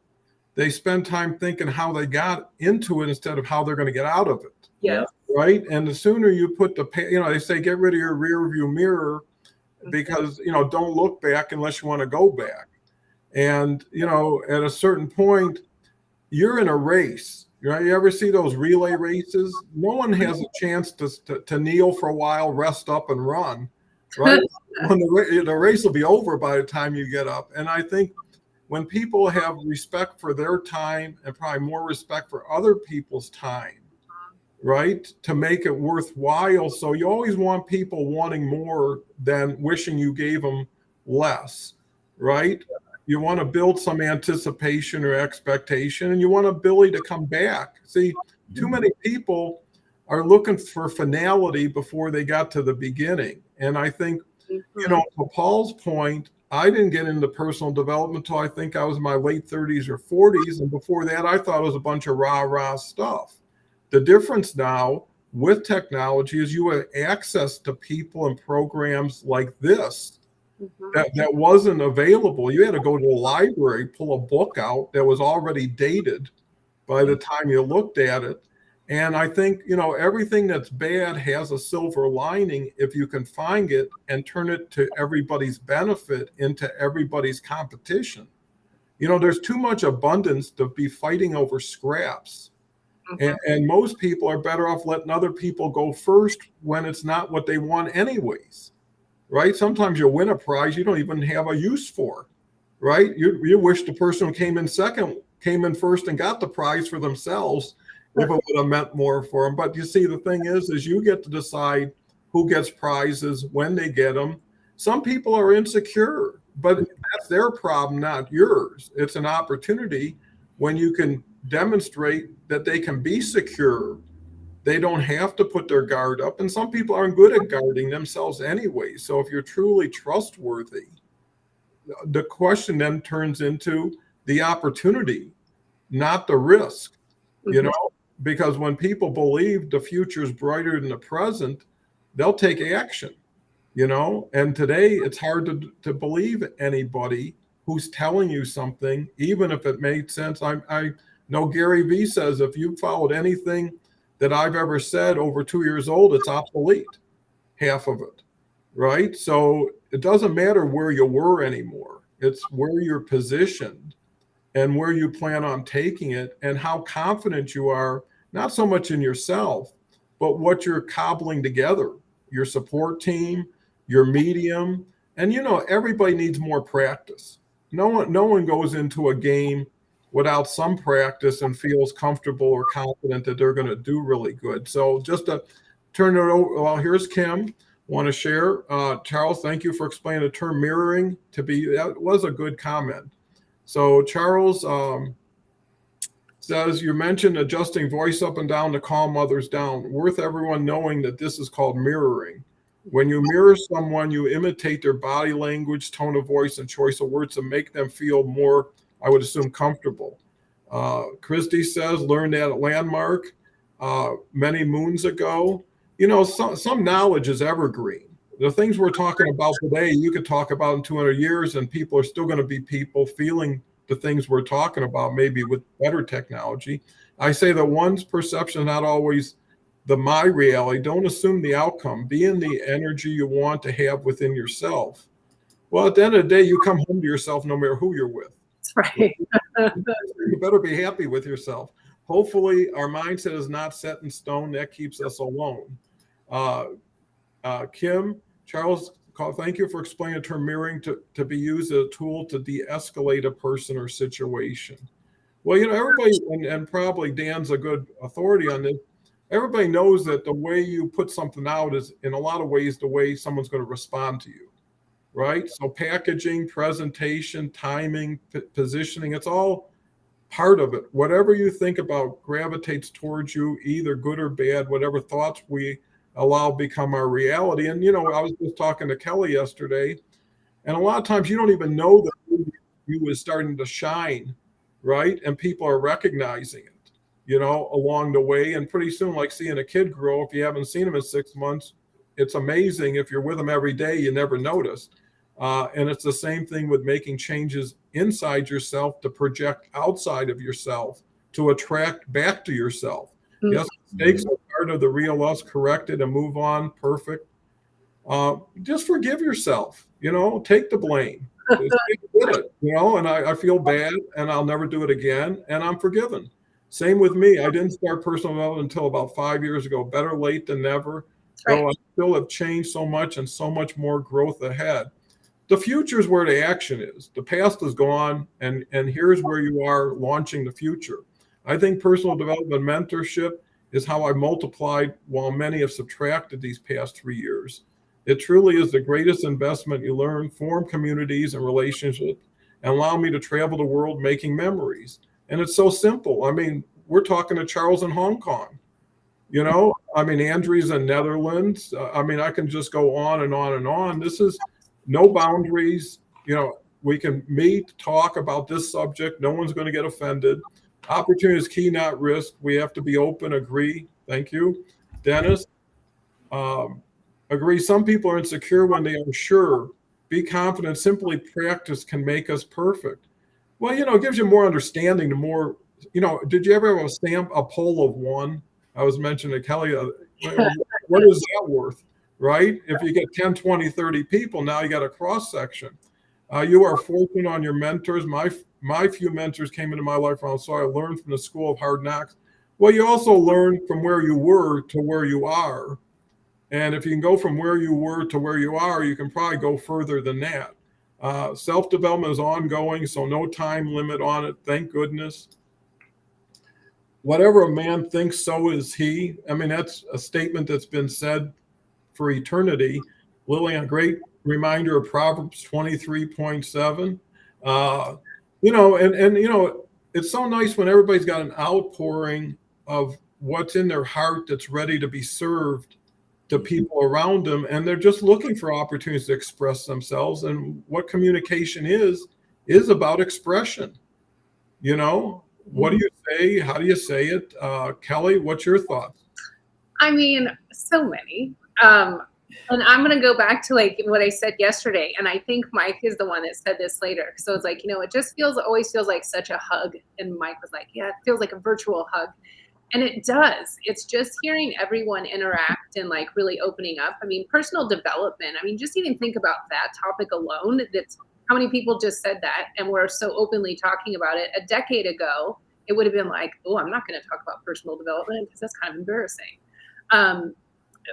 they spend time thinking how they got into it instead of how they're going to get out of it. Yes. Right. And the sooner you put they say get rid of your rear view mirror, because, don't look back unless you want to go back. And, at a certain point, you're in a race. Right? You ever see those relay races? No one has a chance to kneel for a while, rest up, and run. Right? When the race will be over by the time you get up. And I think when people have respect for their time and probably more respect for other people's time, right, to make it worthwhile. So you always want people wanting more than wishing you gave them less, right? You want to build some anticipation or expectation, and you want ability to come back. See, too many people are looking for finality before they got to the beginning. And I think, to Paul's point, I didn't get into personal development until I think I was in my late 30s or 40s. And before that, I thought it was a bunch of rah-rah stuff. The difference now with technology is you have access to people and programs like this that wasn't available. You had to go to a library, pull a book out that was already dated by the time you looked at it. And I think, everything that's bad has a silver lining if you can find it and turn it to everybody's benefit into everybody's competition. There's too much abundance to be fighting over scraps. And most people are better off letting other people go first when it's not what they want anyways, right? Sometimes you win a prize you don't even have a use for, right? You wish the person who came in second came in first and got the prize for themselves if it would have meant more for them. But you see, the thing is you get to decide who gets prizes, when they get them. Some people are insecure, but that's their problem, not yours. It's an opportunity when you can demonstrate that they can be secure. They don't have to put their guard up. And some people aren't good at guarding themselves anyway. So if you're truly trustworthy, the question then turns into the opportunity, not the risk, because when people believe the future is brighter than the present, they'll take action, and today it's hard to believe anybody who's telling you something, even if it made sense. I know Gary Vee says, if you followed anything that I've ever said over 2 years old, it's obsolete, half of it, right? So it doesn't matter where you were anymore. It's where you're positioned and where you plan on taking it and how confident you are, not so much in yourself, but what you're cobbling together, your support team, your medium. And, everybody needs more practice. No one goes into a game without some practice and feels comfortable or confident that they're going to do really good. So just to turn it over, well, here's Kim. Want to share. Charles, thank you for explaining the term mirroring that was a good comment. So Charles says, you mentioned adjusting voice up and down to calm others down. Worth everyone knowing that this is called mirroring. When you mirror someone, you imitate their body language, tone of voice, and choice of words to make them feel more, I would assume, comfortable. Christy says, learned that at Landmark many moons ago. Some knowledge is evergreen. The things we're talking about today, you could talk about in 200 years, and people are still going to be people feeling the things we're talking about, maybe with better technology. I say that one's perception is not always my reality. Don't assume the outcome. Be in the energy you want to have within yourself. Well, at the end of the day, you come home to yourself no matter who you're with. That's right. You better be happy with yourself. Hopefully, our mindset is not set in stone. That keeps us alone. Kim, Charles, thank you for explaining the term mirroring to be used as a tool to de-escalate a person or situation. Well, everybody, and probably Dan's a good authority on this, everybody knows that the way you put something out is in a lot of ways the way someone's going to respond to you, right? So packaging, presentation, timing, positioning, it's all part of it. Whatever you think about gravitates towards you, either good or bad. Whatever thoughts we allow become our reality. And, I was just talking to Kelly yesterday, and a lot of times you don't even know that you is starting to shine right? And people are recognizing it, along the way. And pretty soon, like seeing a kid grow, if you haven't seen him in 6 months, it's amazing. If you're with them every day, you never notice. And it's the same thing with making changes inside yourself to project outside of yourself, to attract back to yourself. Mm-hmm. Yes, mistakes are part of the real us, correct it and move on, perfect. Just forgive yourself, take the blame. Did it, and I feel bad and I'll never do it again. And I'm forgiven. Same with me. I didn't start personal development until about 5 years ago. Better late than never. Right. So I still have changed so much and so much more growth ahead. The future is where the action is. The past is gone, and here's where you are launching the future. I think personal development mentorship is how I multiplied while many have subtracted these past 3 years. It truly is the greatest investment. You learn, form communities and relationships, and allow me to travel the world making memories. And it's so simple. I mean, we're talking to Charles in Hong Kong. Andrew's in Netherlands. I can just go on and on and on. This is no boundaries. We can meet, talk about this subject. No one's going to get offended. Opportunity is key, not risk. We have to be open, agree. Thank you. Dennis, agree. Some people are insecure when they are sure. Be confident. Simply practice can make us perfect. Well, it gives you more understanding, the more, did you ever have a poll of 1? I was mentioning to Kelly, what is that worth, right? If you get 10, 20, 30 people, now you got a cross section. You are fortunate on your mentors. My few mentors came into my life, so I learned from the school of hard knocks. Well, you also learn from where you were to where you are. And if you can go from where you were to where you are, you can probably go further than that. Self-development is ongoing, so no time limit on it. Thank goodness. Whatever a man thinks, so is he. That's a statement that's been said for eternity. Lillian, a great reminder of Proverbs 23.7. It's so nice when everybody's got an outpouring of what's in their heart that's ready to be served to people around them, and they're just looking for opportunities to express themselves. And what communication is about expression. What do you say? How do you say it? Kelly, what's your thoughts? So many. And I'm going to go back to what I said yesterday. And I think Mike is the one that said this later. So it's it just always feels like such a hug. And Mike was like, yeah, it feels like a virtual hug. And it does. It's just hearing everyone interact and really opening up. Personal development. Just even think about that topic alone. That's how many people just said that. And we're so openly talking about it. A decade ago, it would have been like, oh, I'm not going to talk about personal development because that's kind of embarrassing.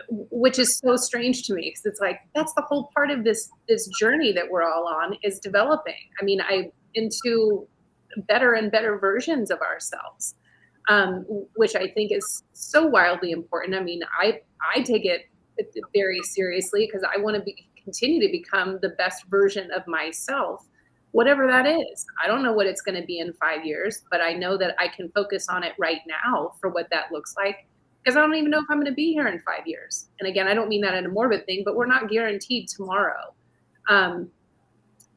Which is so strange to me, because it's that's the whole part of this journey that we're all on, is developing. Into better and better versions of ourselves, which I think is so wildly important. I take it very seriously, because I want to continue to become the best version of myself, whatever that is. I don't know what it's going to be in 5 years, but I know that I can focus on it right now for what that looks like. Because I don't even know if I'm going to be here in 5 years. And again, I don't mean that in a morbid thing, but we're not guaranteed tomorrow. And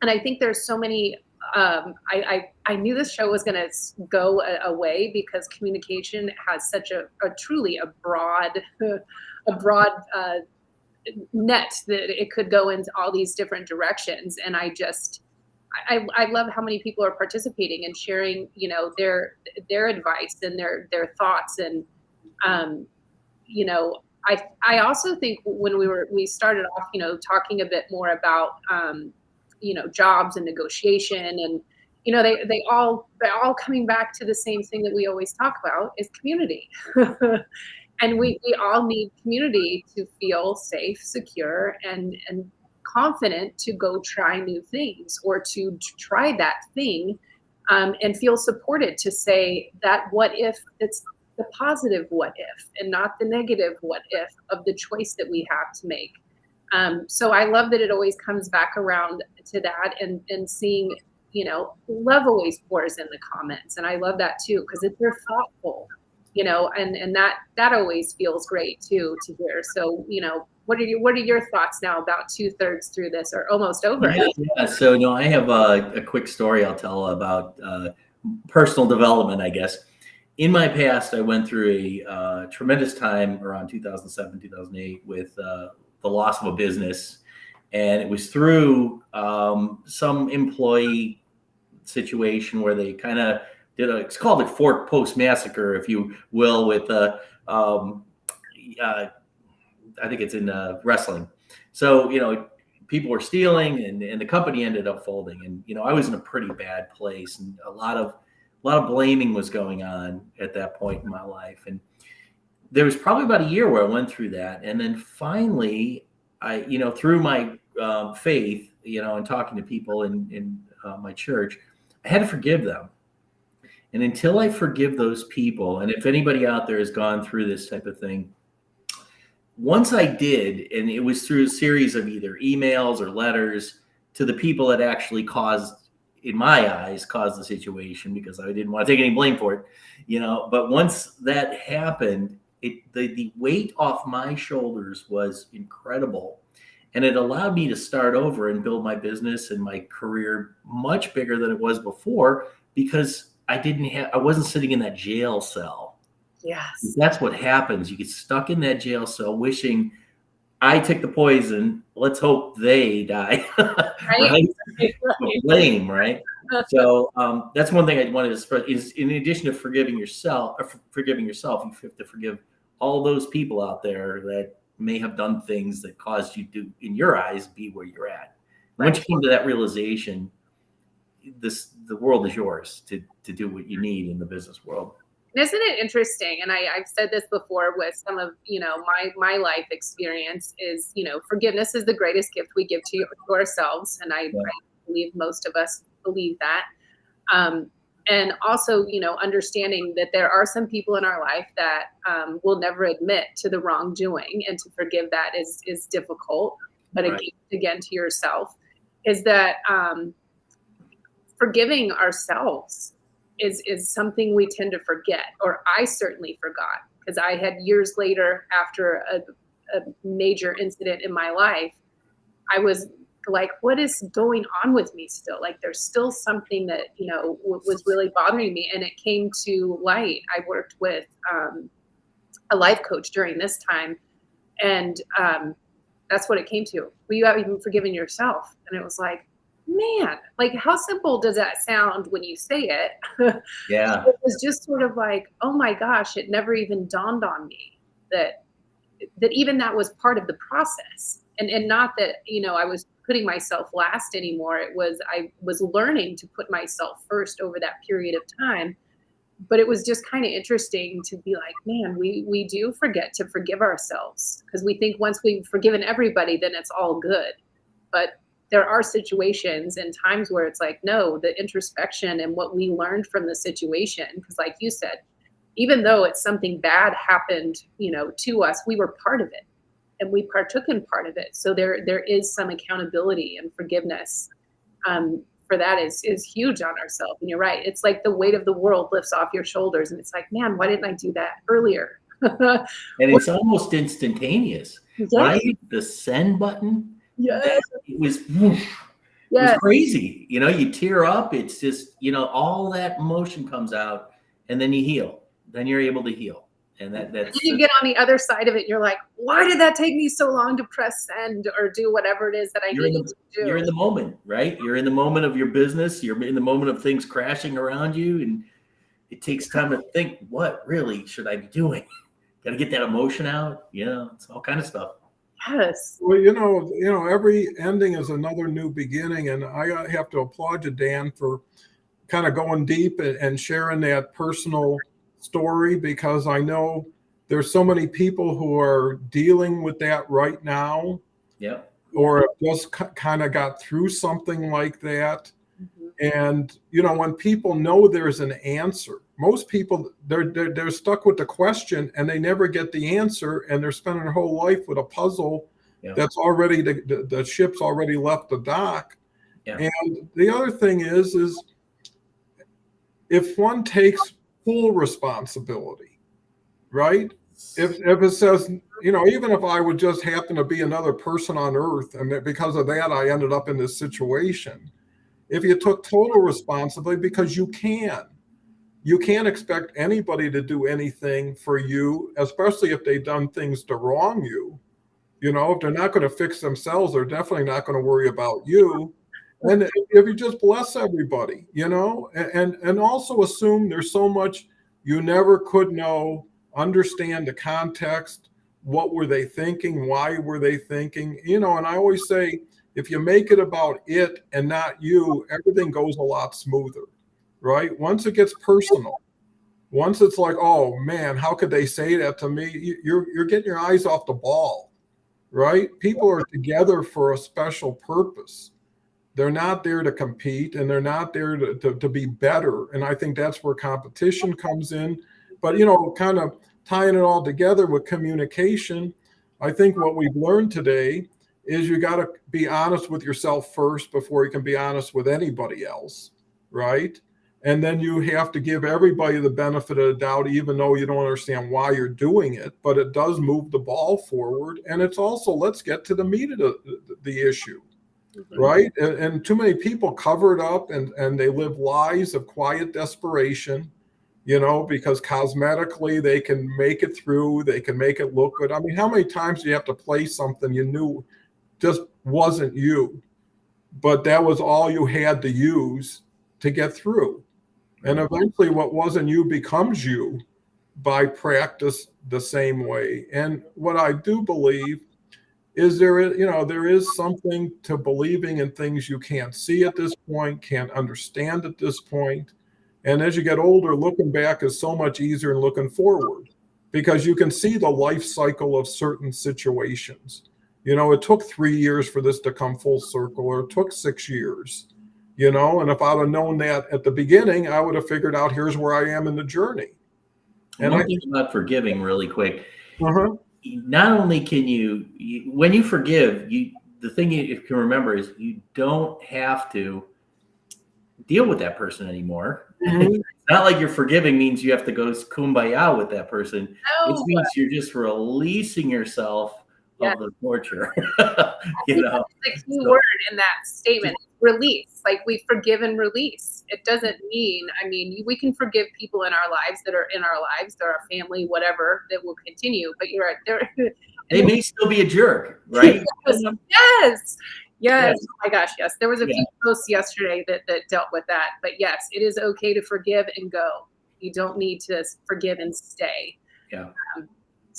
I think there's so many, I knew this show was going to go away, because communication has such a truly broad net that it could go into all these different directions. And I love how many people are participating and sharing, their advice and their thoughts. And I also think when we started off, talking a bit more about, jobs and negotiation, and, they all coming back to the same thing that we always talk about, is community. And we all need community to feel safe, secure, and confident to go try new things, or to try that thing, and feel supported to say that what if it's the positive what if, and not the negative what if of the choice that we have to make. So I love that it always comes back around to that, and seeing, love always pours in the comments. And I love that too, because they're thoughtful, and that always feels great too, to hear. So, what are your thoughts now, about 2/3 through this, or almost over? Yeah. So, I have a quick story I'll tell about personal development, I guess. In my past, I went through a tremendous time around 2007, 2008 with the loss of a business. And it was through some employee situation where they kind of did it's called a fork post massacre, if you will, with I think it's in wrestling. So, people were stealing and the company ended up folding. And, I was in a pretty bad place, and a lot of blaming was going on at that point in my life. And there was probably about a year where I went through that. And then finally, I, through my faith, and talking to people in my church, I had to forgive them. And until I forgive those people, and if anybody out there has gone through this type of thing, once I did, and it was through a series of either emails or letters to the people that actually in my eyes, caused the situation, because I didn't want to take any blame for it, but once that happened, the weight off my shoulders was incredible. And it allowed me to start over and build my business and my career much bigger than it was before, because I wasn't sitting in that jail cell. Yes. That's what happens. You get stuck in that jail cell wishing I took the poison. Let's hope they die. Right? Blame, right? So that's one thing I wanted to express is, in addition to forgiving yourself, you have to forgive all those people out there that may have done things that caused you to, in your eyes, be where you're at. Right. Once you come to that realization, the world is yours to do what you need in the business world. Isn't it interesting? And I've said this before with some of, my life experience is, forgiveness is the greatest gift we give to ourselves. And I believe most of us believe that. And also, understanding that there are some people in our life that will never admit to the wrongdoing, and to forgive that is difficult. But again, to yourself, is that forgiving ourselves is something we tend to forget, or I certainly forgot, because I had years later, after a major incident in my life, I was like, what is going on with me still? Like, there's still something that, was really bothering me. And it came to light. I worked with a life coach during this time. And that's what it came to. Well, you haven't even forgiven yourself. And it was like, man, like, how simple does that sound when you say it? Yeah. It was just sort of like, oh my gosh, it never even dawned on me that even that was part of the process. And not that, I was putting myself last anymore. I was learning to put myself first over that period of time. But it was just kind of interesting to be like, man, we do forget to forgive ourselves, because we think once we've forgiven everybody, then it's all good. But there are situations and times where it's like, no, the introspection and what we learned from the situation, because like you said, even though it's something bad happened, to us, we were part of it and we partook in part of it. So there is some accountability and forgiveness for that is huge on ourselves. And you're right. It's like the weight of the world lifts off your shoulders, and it's like, man, why didn't I do that earlier? And it's almost instantaneous. Yes. When I hit the send button, yes. It was crazy. You tear up. It's just, all that emotion comes out, and then you heal. Then you're able to heal. And that's you get on the other side of it, and you're like, why did that take me so long to press send or do whatever it is that I needed to do? You're in the moment, right? You're in the moment of your business. You're in the moment of things crashing around you, and it takes time to think, what really should I be doing? Got to get that emotion out. It's all kind of stuff. Yes. Well, every ending is another new beginning, and I have to applaud you, Dan, for kind of going deep and sharing that personal story, because I know there's so many people who are dealing with that right now. Yeah. Or just kind of got through something like that. Mm-hmm. And when people know there's an answer, most people they're stuck with the question and they never get the answer, and they're spending their whole life with a puzzle that's already the ship's already left the dock. Yeah. And the other thing is if one takes full responsibility, right? If it says, even if I would just happen to be another person on earth, and because of that I ended up in this situation, if you took total responsibility, because you can. You can't expect anybody to do anything for you, especially if they've done things to wrong you. You know, if they're not going to fix themselves, they're definitely not going to worry about you. And if you just bless everybody, you know, and also assume there's so much you never could know, understand the context, what were they thinking, why were they thinking, you know, and I always say, if you make it about it and not you, everything goes a lot smoother, right? Once it gets personal, once it's like, oh man, how could they say that to me? You're getting your eyes off the ball, right? People are together for a special purpose. They're not there to compete, and they're not there to be better. And I think that's where competition comes in. But, you know, kind of tying it all together with communication, I think what we've learned today is you got to be honest with yourself first before you can be honest with anybody else, right? And then you have to give everybody the benefit of the doubt, even though you don't understand why you're doing it. But it does move the ball forward. And it's also, let's get to the meat of the issue. Right. And too many people cover it up, and they live lives of quiet desperation, you know, because cosmetically they can make it through, they can make it look good. I mean, how many times do you have to play something you knew just wasn't you, but that was all you had to use to get through? And eventually what wasn't you becomes you by practice the same way. And what I do believe is there is something to believing in things you can't see at this point, can't understand at this point. And as you get older, looking back is so much easier than looking forward, because you can see the life cycle of certain situations. You know, it took 3 years for this to come full circle, or it took 6 years, you know, and if I'd have known that at the beginning, I would have figured out here's where I am in the journey. And one thing about forgiving really quick, uh-huh. Not only can you when you forgive, the thing you can remember is you don't have to deal with that person anymore. Mm-hmm. It's not like you're forgiving means you have to go kumbaya with that person. No. It means you're just releasing yourself of the torture. You know, the key word in that statement, release. Like, we forgive and release. It doesn't mean, I mean, we can forgive people in our lives that are in our lives, they're our family, whatever, that will continue, but they may still be a jerk, right? Yes. Oh my gosh, yes. There was a few posts yesterday that dealt with that. But yes, it is okay to forgive and go. You don't need to forgive and stay. Yeah.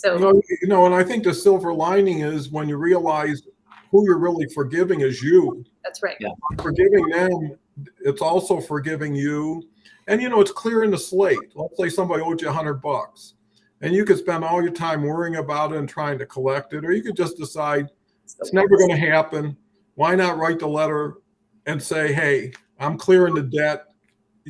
You know, and I think the silver lining is when you realize who you're really forgiving is you. That's right. Yeah. Forgiving them, it's also forgiving you. And, you know, it's clearing the slate. Let's say somebody owed you $100, and you could spend all your time worrying about it and trying to collect it, or you could just decide it's never going to happen. Why not write the letter and say, hey, I'm clearing the debt.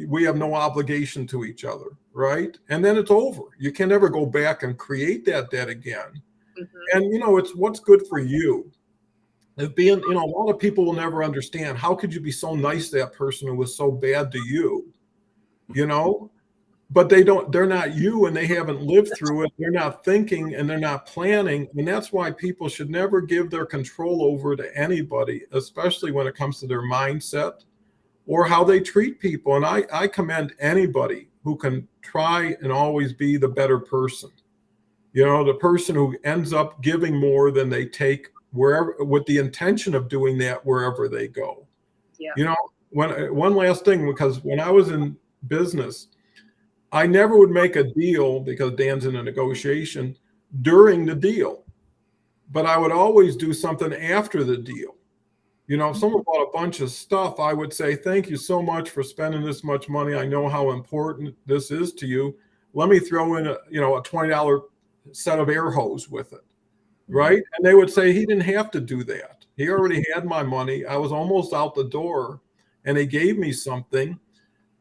We have no obligation to each other, right? And then it's over. You can never go back and create that debt again. Mm-hmm. And, you know, it's what's good for you. If being, you know, a lot of people will never understand, how could you be so nice to that person who was so bad to you, you know? But they're not you, and they haven't lived through it. They're not thinking, and they're not planning. And that's why people should never give their control over to anybody, especially when it comes to their mindset or how they treat people. And I commend anybody who can try and always be the better person. You know, the person who ends up giving more than they take, wherever, with the intention of doing that wherever they go. Yeah. You know, one last thing, because when I was in business, I never would make a deal, because Dan's in a negotiation, during the deal. But I would always do something after the deal. You know, if someone bought a bunch of stuff, I would say, thank you so much for spending this much money. I know how important this is to you. Let me throw in a $20 set of air hose with it. Right. And they would say he didn't have to do that. He already had my money. I was almost out the door, and he gave me something,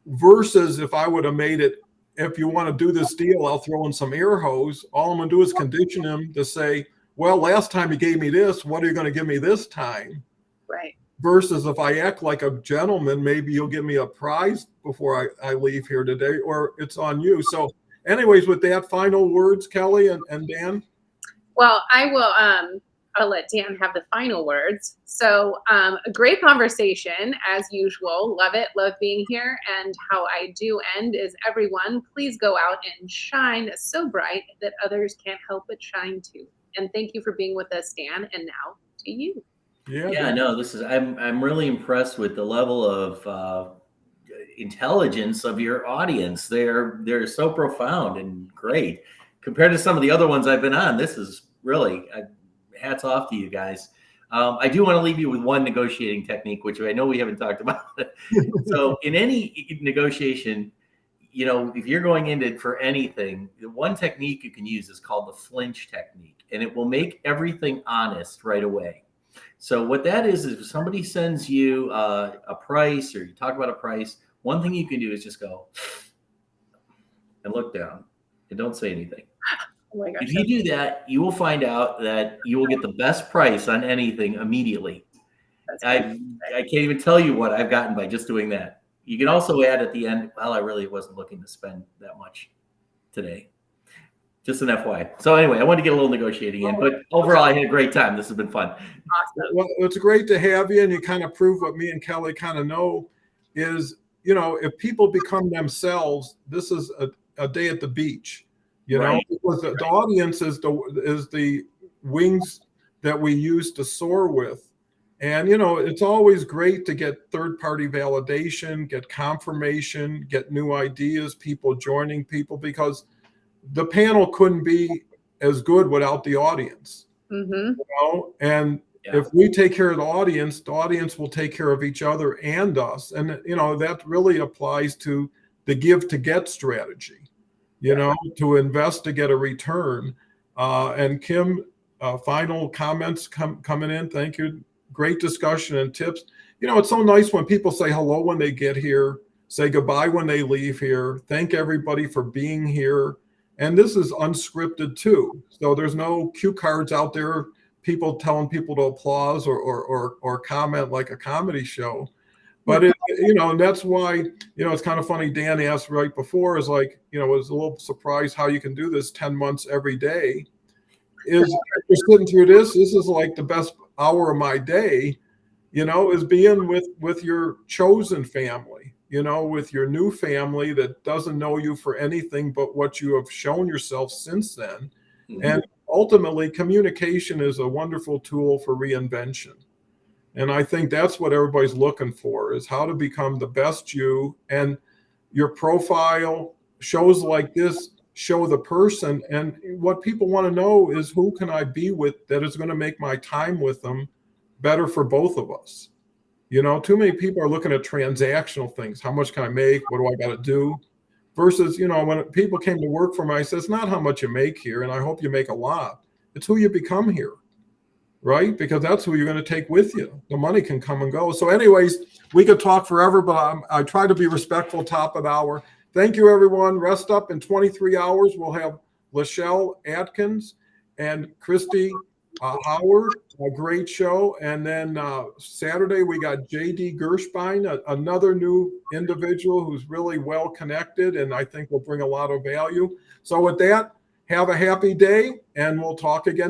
versus if I would have made it, if you want to do this deal, I'll throw in some air hose. All I'm going to do is condition him to say, well, last time you gave me this, what are you going to give me this time? Right. Versus if I act like a gentleman, maybe you'll give me a prize before I leave here today, or it's on you. So anyways, with that, final words, Kelly and Dan? Well, I will I'll let Dan have the final words. So a great conversation as usual. Love it. Love being here. And how I do end is, everyone, please go out and shine so bright that others can't help but shine too. And thank you for being with us, Dan. And now to you. Yeah, no, I'm really impressed with the level of intelligence of your audience. They're so profound and great compared to some of the other ones I've been on. This is really hats off to you guys. I do want to leave you with one negotiating technique, which I know we haven't talked about. So in any negotiation, if you're going into it for anything, the one technique you can use is called the flinch technique, and it will make everything honest right away. So what that is if somebody sends you a price, or you talk about a price, one thing you can do is just go and look down and don't say anything. Oh my gosh. If you do that, you will find out that you will get the best price on anything immediately. I can't even tell you what I've gotten by just doing that. You can also add at the end, well, I really wasn't looking to spend that much today. Just an FYI. So anyway, I wanted to get a little negotiating in, but overall, I had a great time. This has been fun. Awesome. Well, it's great to have you, and you kind of prove what me and Kelly kind of know is, if people become themselves, this is a day at the beach, Right. because the audience is the wings that we use to soar with. And, it's always great to get third-party validation, get confirmation, get new ideas, people joining people, because the panel couldn't be as good without the audience. Mm-hmm. And if we take care of the audience will take care of each other and us. And, that really applies to the give to get strategy, to invest to get a return. And Kim, final comments coming in. Thank you. Great discussion and tips. It's so nice when people say hello when they get here, say goodbye when they leave here. Thank everybody for being here. And this is unscripted too. So there's no cue cards out there, people telling people to applause or comment like a comedy show. But and that's why, it's kind of funny. Dan asked right before, is like, was a little surprised how you can do this 10 months every day. Is you're sitting through this is like the best hour of my day, is being with your chosen family, with your new family that doesn't know you for anything but what you have shown yourself since then. Mm-hmm. And ultimately, communication is a wonderful tool for reinvention. And I think that's what everybody's looking for, is how to become the best you. And your profile, shows like this, show the person. And what people want to know is, who can I be with that is going to make my time with them better for both of us? Too many people are looking at transactional things. How much can I make? What do I got to do? Versus, when people came to work for me, I said, it's not how much you make here, and I hope you make a lot. It's who you become here, right? Because that's who you're going to take with you. The money can come and go. So anyways, we could talk forever, but I try to be respectful top of the hour. Thank you, everyone. Rest up. In 23 hours, we'll have Lachelle Atkins and Christy Howard, a great show. And then Saturday, we got JD Gershbein, another new individual who's really well connected, and I think will bring a lot of value. So with that, have a happy day, and we'll talk again.